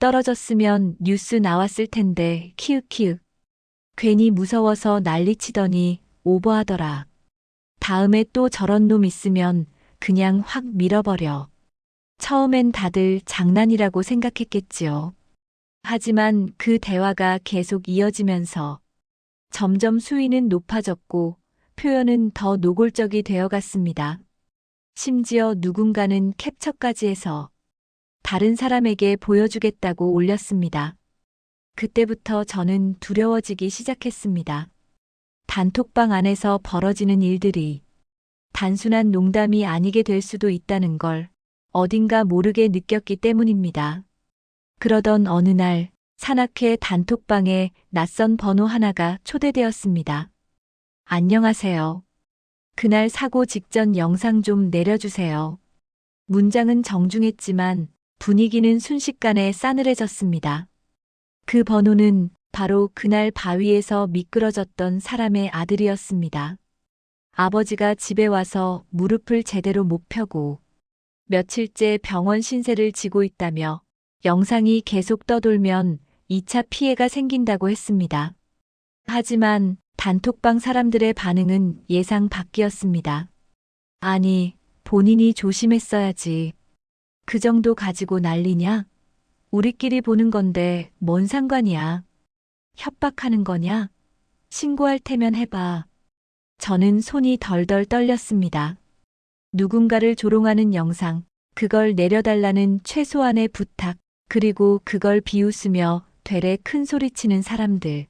떨어졌으면 뉴스 나왔을 텐데 키읔키읔. 괜히 무서워서 난리치더니 오버하더라. 다음에 또 저런 놈 있으면 그냥 확 밀어버려. 처음엔 다들 장난이라고 생각했겠지요. 하지만 그 대화가 계속 이어지면서 점점 수위는 높아졌고 표현은 더 노골적이 되어갔습니다. 심지어 누군가는 캡처까지 해서 다른 사람에게 보여주겠다고 올렸습니다. 그때부터 저는 두려워지기 시작했습니다. 단톡방 안에서 벌어지는 일들이 단순한 농담이 아니게 될 수도 있다는 걸 어딘가 모르게 느꼈기 때문입니다. 그러던 어느 날 산악회 단톡방에 낯선 번호 하나가 초대되었습니다. 안녕하세요. 그날 사고 직전 영상 좀 내려주세요. 문장은 정중했지만 분위기는 순식간에 싸늘해졌습니다. 그 번호는 바로 그날 바위에서 미끄러졌던 사람의 아들이었습니다. 아버지가 집에 와서 무릎을 제대로 못 펴고 며칠째 병원 신세를 지고 있다며 영상이 계속 떠돌면 2차 피해가 생긴다고 했습니다. 하지만 단톡방 사람들의 반응은 예상 밖이었습니다. 아니, 본인이 조심했어야지. 그 정도 가지고 난리냐? 우리끼리 보는 건데 뭔 상관이야? 협박하는 거냐? 신고할 테면 해봐. 저는 손이 덜덜 떨렸습니다. 누군가를 조롱하는 영상, 그걸 내려달라는 최소한의 부탁, 그리고 그걸 비웃으며 되레 큰 소리치는 사람들.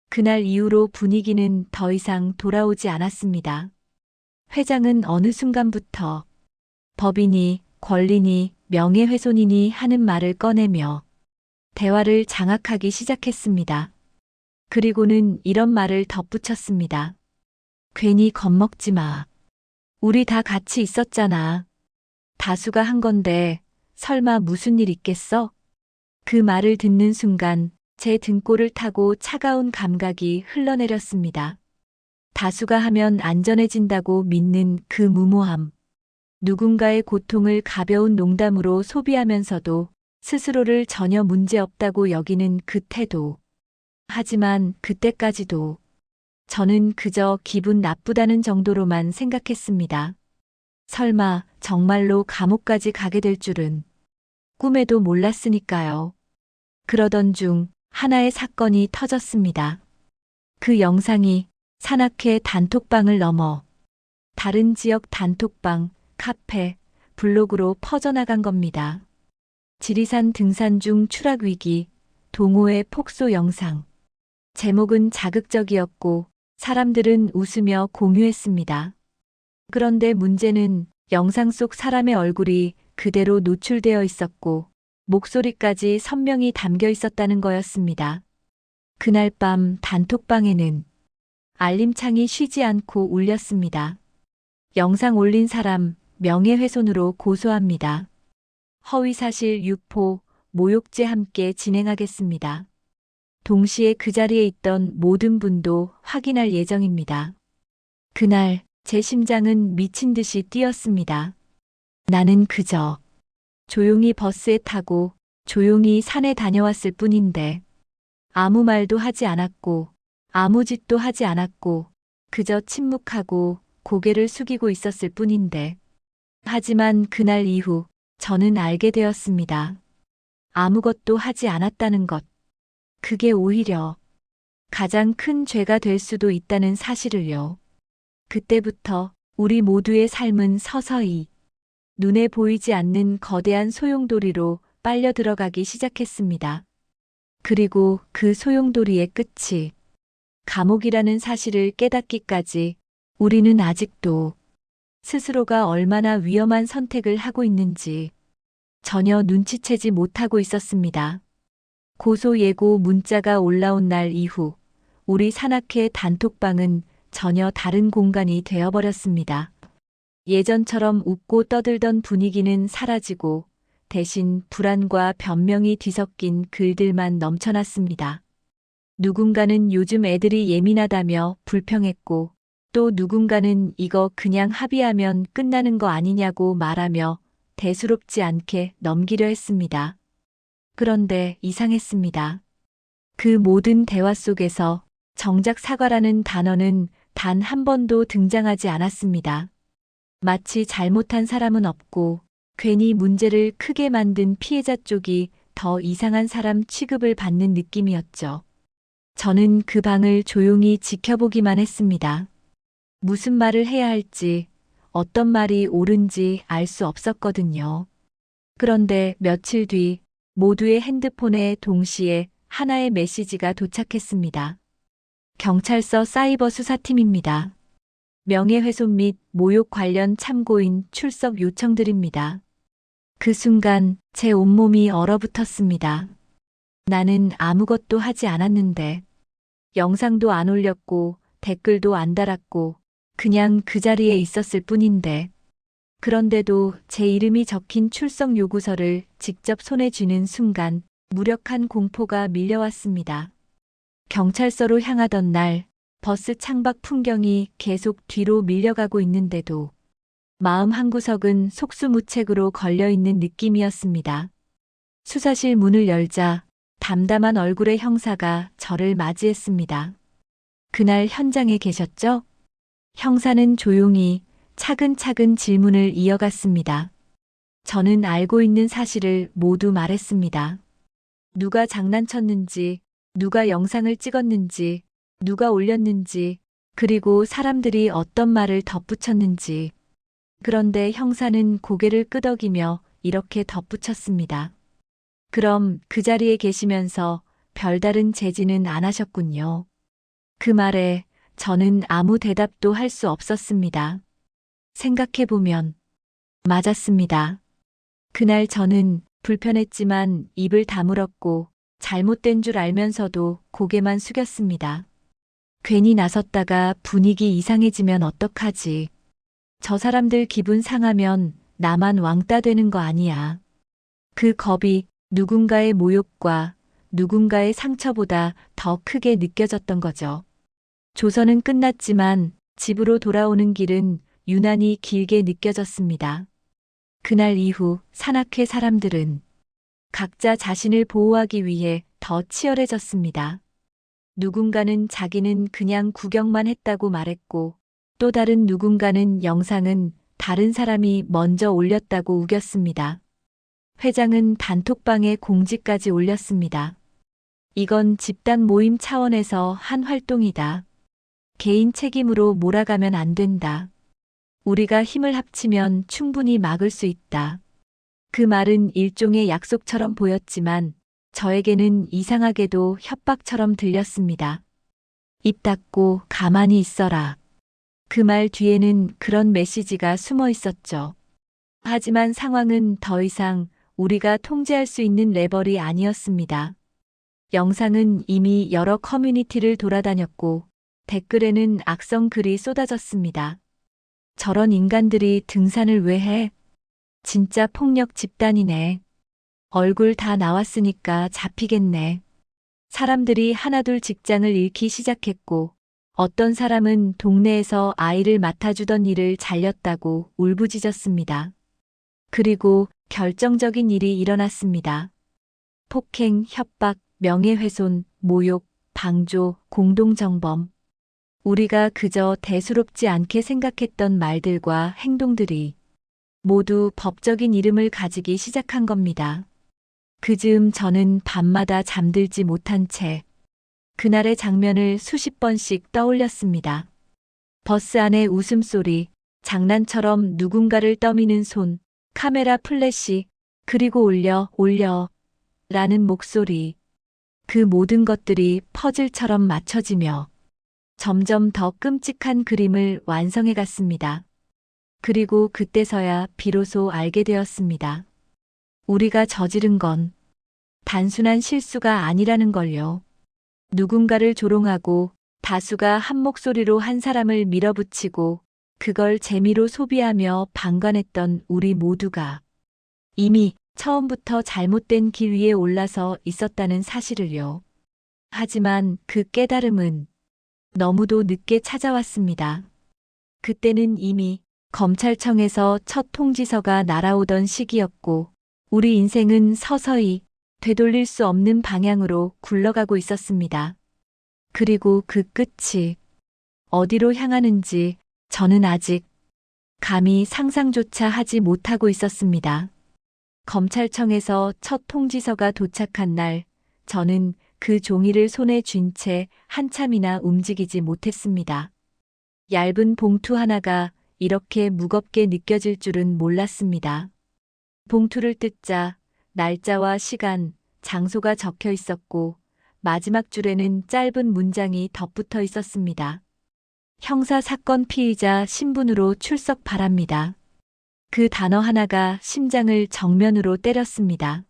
그날 이후로 분위기는 더 이상 돌아오지 않았습니다. 회장은 어느 순간부터 법인이, 권리니, 명예훼손이니 하는 말을 꺼내며 대화를 장악하기 시작했습니다. 그리고는 이런 말을 덧붙였습니다. 괜히 겁먹지 마. 우리 다 같이 있었잖아. 다수가 한 건데 설마 무슨 일 있겠어? 그 말을 듣는 순간 제 등골을 타고 차가운 감각이 흘러내렸습니다. 다수가 하면 안전해진다고 믿는 그 무모함. 누군가의 고통을 가벼운 농담으로 소비하면서도 스스로를 전혀 문제없다고 여기는 그 태도. 하지만 그때까지도 저는 그저 기분 나쁘다는 정도로만 생각했습니다. 설마 정말로 감옥까지 가게 될 줄은 꿈에도 몰랐으니까요. 그러던 중 하나의 사건이 터졌습니다. 그 영상이 산악회 단톡방을 넘어 다른 지역 단톡방, 카페, 블로그로 퍼져나간 겁니다. 지리산 등산 중 추락 위기, 동호회 폭소 영상. 제목은 자극적이었고 사람들은 웃으며 공유했습니다. 그런데 문제는 영상 속 사람의 얼굴이 그대로 노출되어 있었고 목소리까지 선명히 담겨 있었다는 거였습니다. 그날 밤 단톡방에는 알림창이 쉬지 않고 울렸습니다. 영상 올린 사람 명예훼손으로 고소합니다. 허위사실 유포, 모욕죄 함께 진행하겠습니다. 동시에 그 자리에 있던 모든 분도 확인할 예정입니다. 그날 제 심장은 미친 듯이 뛰었습니다. 나는 그저 조용히 버스에 타고 조용히 산에 다녀왔을 뿐인데 아무 말도 하지 않았고 아무 짓도 하지 않았고 그저 침묵하고 고개를 숙이고 있었을 뿐인데 하지만 그날 이후 저는 알게 되었습니다. 아무것도 하지 않았다는 것. 그게 오히려 가장 큰 죄가 될 수도 있다는 사실을요. 그때부터 우리 모두의 삶은 서서히 눈에 보이지 않는 거대한 소용돌이로 빨려 들어가기 시작했습니다. 그리고 그 소용돌이의 끝이 감옥이라는 사실을 깨닫기까지 우리는 아직도 스스로가 얼마나 위험한 선택을 하고 있는지 전혀 눈치채지 못하고 있었습니다. 고소 예고 문자가 올라온 날 이후 우리 산악회 단톡방은 전혀 다른 공간이 되어버렸습니다. 예전처럼 웃고 떠들던 분위기는 사라지고 대신 불안과 변명이 뒤섞인 글들만 넘쳐났습니다. 누군가는 요즘 애들이 예민하다며 불평했고 또 누군가는 이거 그냥 합의하면 끝나는 거 아니냐고 말하며 대수롭지 않게 넘기려 했습니다. 그런데 이상했습니다. 그 모든 대화 속에서 정작 사과라는 단어는 단 한 번도 등장하지 않았습니다. 마치 잘못한 사람은 없고 괜히 문제를 크게 만든 피해자 쪽이 더 이상한 사람 취급을 받는 느낌이었죠. 저는 그 방을 조용히 지켜보기만 했습니다. 무슨 말을 해야 할지, 어떤 말이 옳은지 알 수 없었거든요. 그런데 며칠 뒤 모두의 핸드폰에 동시에 하나의 메시지가 도착했습니다. 경찰서 사이버 수사팀입니다. 명예훼손 및 모욕 관련 참고인 출석 요청드립니다. 그 순간 제 온몸이 얼어붙었습니다. 나는 아무것도 하지 않았는데, 영상도 안 올렸고 댓글도 안 달았고 그냥 그 자리에 있었을 뿐인데, 그런데도 제 이름이 적힌 출석 요구서를 직접 손에 쥐는 순간 무력한 공포가 밀려왔습니다. 경찰서로 향하던 날 버스 창밖 풍경이 계속 뒤로 밀려가고 있는데도 마음 한구석은 속수무책으로 걸려있는 느낌이었습니다. 수사실 문을 열자 담담한 얼굴의 형사가 저를 맞이했습니다. 그날 현장에 계셨죠? 형사는 조용히 차근차근 질문을 이어갔습니다. 저는 알고 있는 사실을 모두 말했습니다. 누가 장난쳤는지, 누가 영상을 찍었는지, 누가 올렸는지, 그리고 사람들이 어떤 말을 덧붙였는지. 그런데 형사는 고개를 끄덕이며 이렇게 덧붙였습니다. 그럼 그 자리에 계시면서 별다른 제지는 안 하셨군요. 그 말에 저는 아무 대답도 할 수 없었습니다. 생각해보면 맞았습니다. 그날 저는 불편했지만 입을 다물었고 잘못된 줄 알면서도 고개만 숙였습니다. 괜히 나섰다가 분위기 이상해지면 어떡하지? 저 사람들 기분 상하면 나만 왕따 되는 거 아니야. 그 겁이 누군가의 모욕과 누군가의 상처보다 더 크게 느껴졌던 거죠. 조서는 끝났지만 집으로 돌아오는 길은 유난히 길게 느껴졌습니다. 그날 이후 산악회 사람들은 각자 자신을 보호하기 위해 더 치열해졌습니다. 누군가는 자기는 그냥 구경만 했다고 말했고 또 다른 누군가는 영상은 다른 사람이 먼저 올렸다고 우겼습니다. 회장은 단톡방에 공지까지 올렸습니다. 이건 집단 모임 차원에서 한 활동이다. 개인 책임으로 몰아가면 안 된다. 우리가 힘을 합치면 충분히 막을 수 있다. 그 말은 일종의 약속처럼 보였지만 저에게는 이상하게도 협박처럼 들렸습니다. 입 닫고 가만히 있어라. 그 말 뒤에는 그런 메시지가 숨어 있었죠. 하지만 상황은 더 이상 우리가 통제할 수 있는 레벨이 아니었습니다. 영상은 이미 여러 커뮤니티를 돌아다녔고 댓글에는 악성 글이 쏟아졌습니다. 저런 인간들이 등산을 왜 해? 진짜 폭력 집단이네. 얼굴 다 나왔으니까 잡히겠네. 사람들이 하나둘 직장을 잃기 시작했고 어떤 사람은 동네에서 아이를 맡아주던 일을 잘렸다고 울부짖었습니다. 그리고 결정적인 일이 일어났습니다. 폭행, 협박, 명예훼손, 모욕, 방조, 공동정범. 우리가 그저 대수롭지 않게 생각했던 말들과 행동들이 모두 법적인 이름을 가지기 시작한 겁니다. 그 즈음 저는 밤마다 잠들지 못한 채 그날의 장면을 수십 번씩 떠올렸습니다. 버스 안의 웃음소리, 장난처럼 누군가를 떠미는 손, 카메라 플래시, 그리고 올려 라는 목소리. 그 모든 것들이 퍼즐처럼 맞춰지며 점점 더 끔찍한 그림을 완성해 갔습니다. 그리고 그때서야 비로소 알게 되었습니다. 우리가 저지른 건 단순한 실수가 아니라는 걸요. 누군가를 조롱하고 다수가 한 목소리로 한 사람을 밀어붙이고 그걸 재미로 소비하며 방관했던 우리 모두가 이미 처음부터 잘못된 길 위에 올라서 있었다는 사실을요. 하지만 그 깨달음은 너무도 늦게 찾아왔습니다. 그때는 이미 검찰청에서 첫 통지서가 날아오던 시기였고 우리 인생은 서서히 되돌릴 수 없는 방향으로 굴러가고 있었습니다. 그리고 그 끝이 어디로 향하는지 저는 아직 감히 상상조차 하지 못하고 있었습니다. 검찰청에서 첫 통지서가 도착한 날, 저는 그 종이를 손에 쥔 채 한참이나 움직이지 못했습니다. 얇은 봉투 하나가 이렇게 무겁게 느껴질 줄은 몰랐습니다. 봉투를 뜯자 날짜와 시간, 장소가 적혀 있었고 마지막 줄에는 짧은 문장이 덧붙어 있었습니다. 형사 사건 피의자 신분으로 출석 바랍니다. 그 단어 하나가 심장을 정면으로 때렸습니다.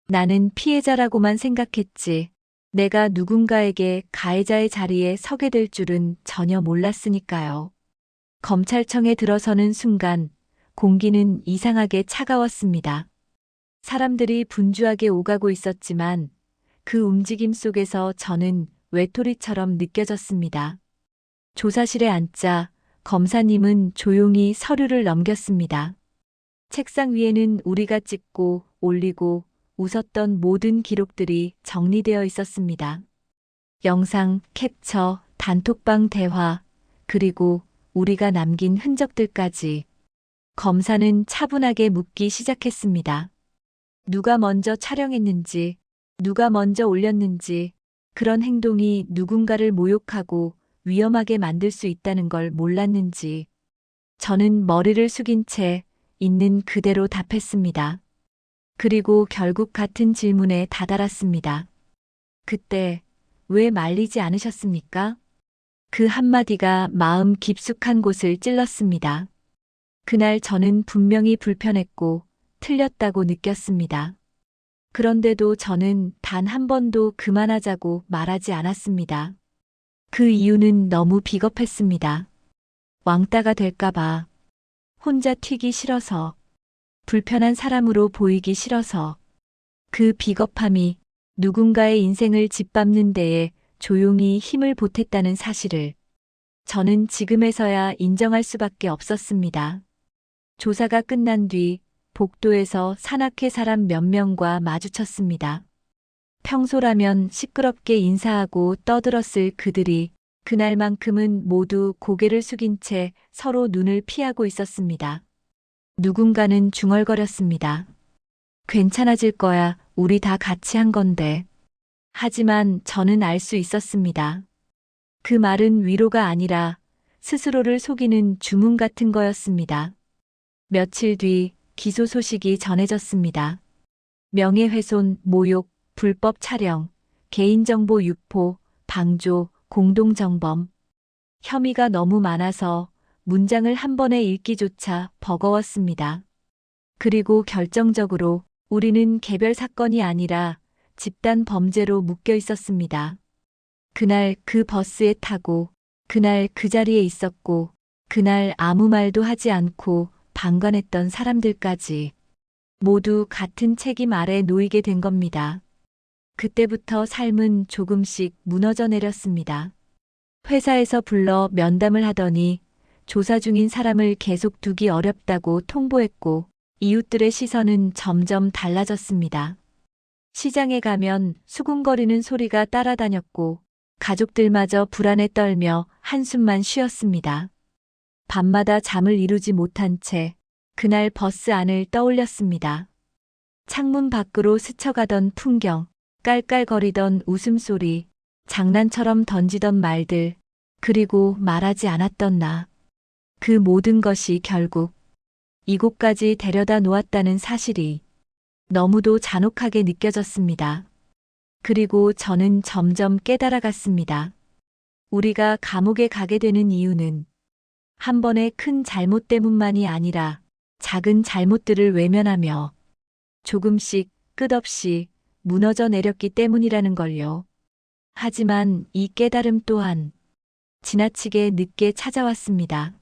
나는 피해자라고만 생각했지. 내가 누군가에게 가해자의 자리에 서게 될 줄은 전혀 몰랐으니까요. 검찰청에 들어서는 순간 공기는 이상하게 차가웠습니다. 사람들이 분주하게 오가고 있었지만 그 움직임 속에서 저는 외톨이처럼 느껴졌습니다. 조사실에 앉자 검사님은 조용히 서류를 넘겼습니다. 책상 위에는 우리가 찍고 올리고 웃었던 모든 기록들이 정리되어 있었습니다. 영상, 캡처, 단톡방 대화, 그리고 우리가 남긴 흔적들까지. 검사는 차분하게 묻기 시작했습니다. 누가 먼저 촬영했는지, 누가 먼저 올렸는지, 그런 행동이 누군가를 모욕하고 위험하게 만들 수 있다는 걸 몰랐는지. 저는 머리를 숙인 채 있는 그대로 답했습니다. 그리고 결국 같은 질문에 다다랐습니다. 그때 왜 말리지 않으셨습니까? 그 한마디가 마음 깊숙한 곳을 찔렀습니다. 그날 저는 분명히 불편했고 틀렸다고 느꼈습니다. 그런데도 저는 단 한 번도 그만하자고 말하지 않았습니다. 그 이유는 너무 비겁했습니다. 왕따가 될까봐, 혼자 튀기 싫어서, 불편한 사람으로 보이기 싫어서, 그 비겁함이 누군가의 인생을 짓밟는 데에 조용히 힘을 보탰다는 사실을 저는 지금에서야 인정할 수밖에 없었습니다. 조사가 끝난 뒤 복도에서 산악회 사람 몇 명과 마주쳤습니다. 평소라면 시끄럽게 인사하고 떠들었을 그들이 그날만큼은 모두 고개를 숙인 채 서로 눈을 피하고 있었습니다. 누군가는 중얼거렸습니다. 괜찮아질 거야, 우리 다 같이 한 건데. 하지만 저는 알 수 있었습니다. 그 말은 위로가 아니라 스스로를 속이는 주문 같은 거였습니다. 며칠 뒤 기소 소식이 전해졌습니다. 명예훼손, 모욕, 불법 촬영, 개인정보 유포, 방조, 공동정범. 혐의가 너무 많아서 문장을 한 번에 읽기조차 버거웠습니다. 그리고 결정적으로 우리는 개별 사건이 아니라 집단 범죄로 묶여 있었습니다. 그날 그 버스에 타고, 그날 그 자리에 있었고, 그날 아무 말도 하지 않고 방관했던 사람들까지 모두 같은 책임 아래 놓이게 된 겁니다. 그때부터 삶은 조금씩 무너져 내렸습니다. 회사에서 불러 면담을 하더니 조사 중인 사람을 계속 두기 어렵다고 통보했고, 이웃들의 시선은 점점 달라졌습니다. 시장에 가면 수군거리는 소리가 따라다녔고, 가족들마저 불안에 떨며 한숨만 쉬었습니다. 밤마다 잠을 이루지 못한 채 그날 버스 안을 떠올렸습니다. 창문 밖으로 스쳐가던 풍경, 깔깔거리던 웃음소리, 장난처럼 던지던 말들, 그리고 말하지 않았던 나. 그 모든 것이 결국 이곳까지 데려다 놓았다는 사실이 너무도 잔혹하게 느껴졌습니다. 그리고 저는 점점 깨달아갔습니다. 우리가 감옥에 가게 되는 이유는 한 번의 큰 잘못 때문만이 아니라 작은 잘못들을 외면하며 조금씩 끝없이 무너져 내렸기 때문이라는 걸요. 하지만 이 깨달음 또한 지나치게 늦게 찾아왔습니다.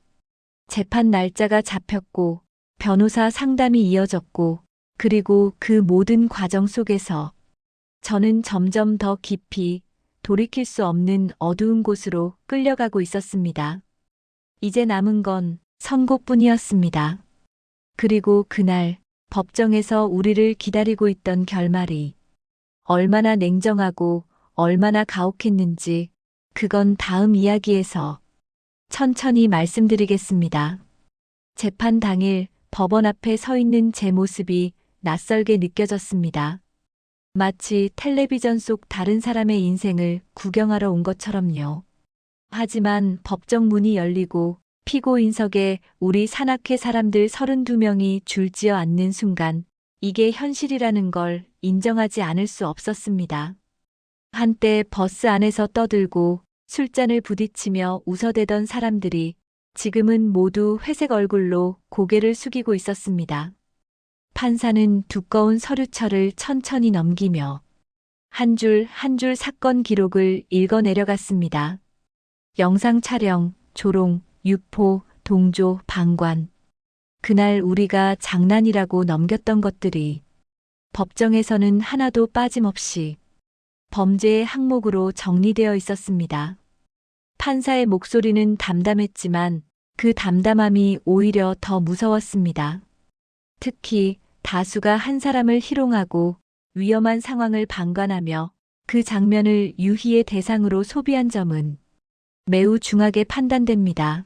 재판 날짜가 잡혔고, 변호사 상담이 이어졌고, 그리고 그 모든 과정 속에서 저는 점점 더 깊이 돌이킬 수 없는 어두운 곳으로 끌려가고 있었습니다. 이제 남은 건 선고뿐이었습니다. 그리고 그날 법정에서 우리를 기다리고 있던 결말이 얼마나 냉정하고 얼마나 가혹했는지, 그건 다음 이야기에서 천천히 말씀드리겠습니다. 재판 당일 법원 앞에 서 있는 제 모습이 낯설게 느껴졌습니다. 마치 텔레비전 속 다른 사람의 인생을 구경하러 온 것처럼요. 하지만 법정 문이 열리고 피고인석에 우리 산악회 사람들 32명이 줄지어 앉는 순간 이게 현실이라는 걸 인정하지 않을 수 없었습니다. 한때 버스 안에서 떠들고 술잔을 부딪히며 웃어대던 사람들이 지금은 모두 회색 얼굴로 고개를 숙이고 있었습니다. 판사는 두꺼운 서류철을 천천히 넘기며 한 줄 한 줄 사건 기록을 읽어 내려갔습니다. 영상 촬영, 조롱, 유포, 동조, 방관. 그날 우리가 장난이라고 넘겼던 것들이 법정에서는 하나도 빠짐없이 범죄의 항목으로 정리되어 있었습니다. 판사의 목소리는 담담했지만 그 담담함이 오히려 더 무서웠습니다. 특히 다수가 한 사람을 희롱하고 위험한 상황을 방관하며 그 장면을 유희의 대상으로 소비한 점은 매우 중하게 판단됩니다.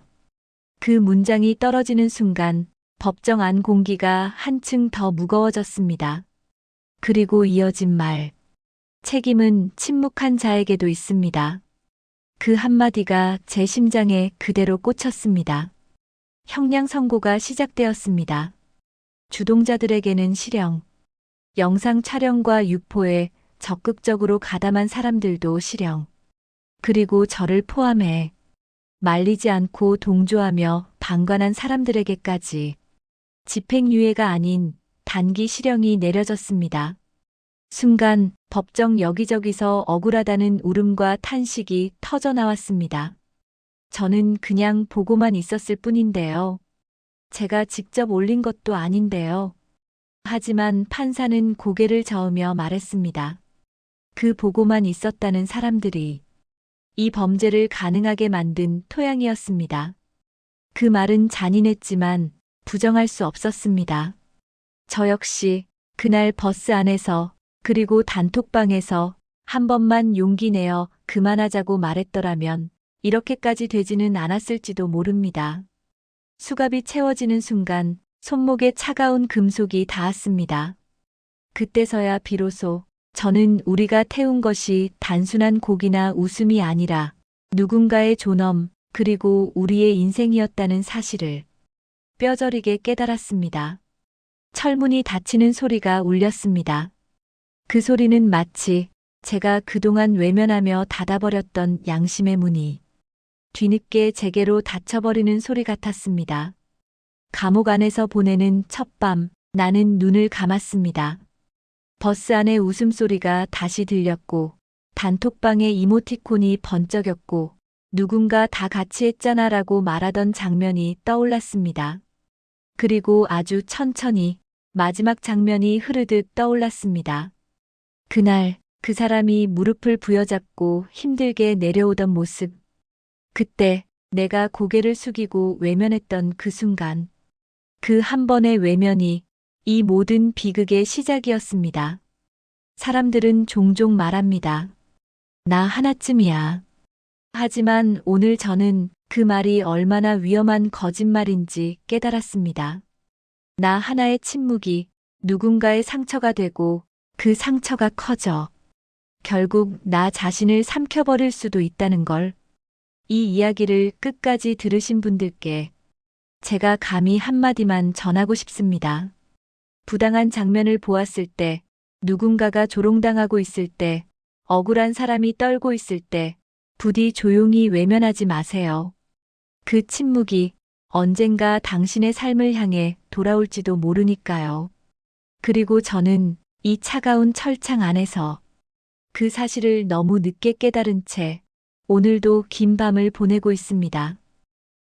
그 문장이 떨어지는 순간 법정 안 공기가 한층 더 무거워졌습니다. 그리고 이어진 말. 책임은 침묵한 자에게도 있습니다. 그 한마디가 제 심장에 그대로 꽂혔습니다. 형량 선고가 시작되었습니다. 주동자들에게는 실형, 영상 촬영과 유포에 적극적으로 가담한 사람들도 실형, 그리고 저를 포함해 말리지 않고 동조하며 방관한 사람들에게까지 집행유예가 아닌 단기 실형이 내려졌습니다. 순간 법정 여기저기서 억울하다는 울음과 탄식이 터져 나왔습니다. 저는 그냥 보고만 있었을 뿐인데요. 제가 직접 올린 것도 아닌데요. 하지만 판사는 고개를 저으며 말했습니다. 그 보고만 있었다는 사람들이 이 범죄를 가능하게 만든 토양이었습니다. 그 말은 잔인했지만 부정할 수 없었습니다. 저 역시 그날 버스 안에서 그리고 단톡방에서 한 번만 용기 내어 그만하자고 말했더라면 이렇게까지 되지는 않았을지도 모릅니다. 수갑이 채워지는 순간 손목에 차가운 금속이 닿았습니다. 그때서야 비로소 저는 우리가 태운 것이 단순한 곡이나 웃음이 아니라 누군가의 존엄 그리고 우리의 인생이었다는 사실을 뼈저리게 깨달았습니다. 철문이 닫히는 소리가 울렸습니다. 그 소리는 마치 제가 그동안 외면하며 닫아버렸던 양심의 문이 뒤늦게 제게로 닫혀버리는 소리 같았습니다. 감옥 안에서 보내는 첫밤, 나는 눈을 감았습니다. 버스 안의 웃음소리가 다시 들렸고, 단톡방의 이모티콘이 번쩍였고, 누군가 다 같이 했잖아라고 말하던 장면이 떠올랐습니다. 그리고 아주 천천히 마지막 장면이 흐르듯 떠올랐습니다. 그날 그 사람이 무릎을 부여잡고 힘들게 내려오던 모습. 그때 내가 고개를 숙이고 외면했던 그 순간. 그 한 번의 외면이 이 모든 비극의 시작이었습니다. 사람들은 종종 말합니다. 나 하나쯤이야. 하지만 오늘 저는 그 말이 얼마나 위험한 거짓말인지 깨달았습니다. 나 하나의 침묵이 누군가의 상처가 되고 그 상처가 커져 결국 나 자신을 삼켜버릴 수도 있다는 걸. 이 이야기를 끝까지 들으신 분들께 제가 감히 한마디만 전하고 싶습니다. 부당한 장면을 보았을 때, 누군가가 조롱당하고 있을 때, 억울한 사람이 떨고 있을 때, 부디 조용히 외면하지 마세요. 그 침묵이 언젠가 당신의 삶을 향해 돌아올지도 모르니까요. 그리고 저는 이 차가운 철창 안에서 그 사실을 너무 늦게 깨달은 채 오늘도 긴 밤을 보내고 있습니다.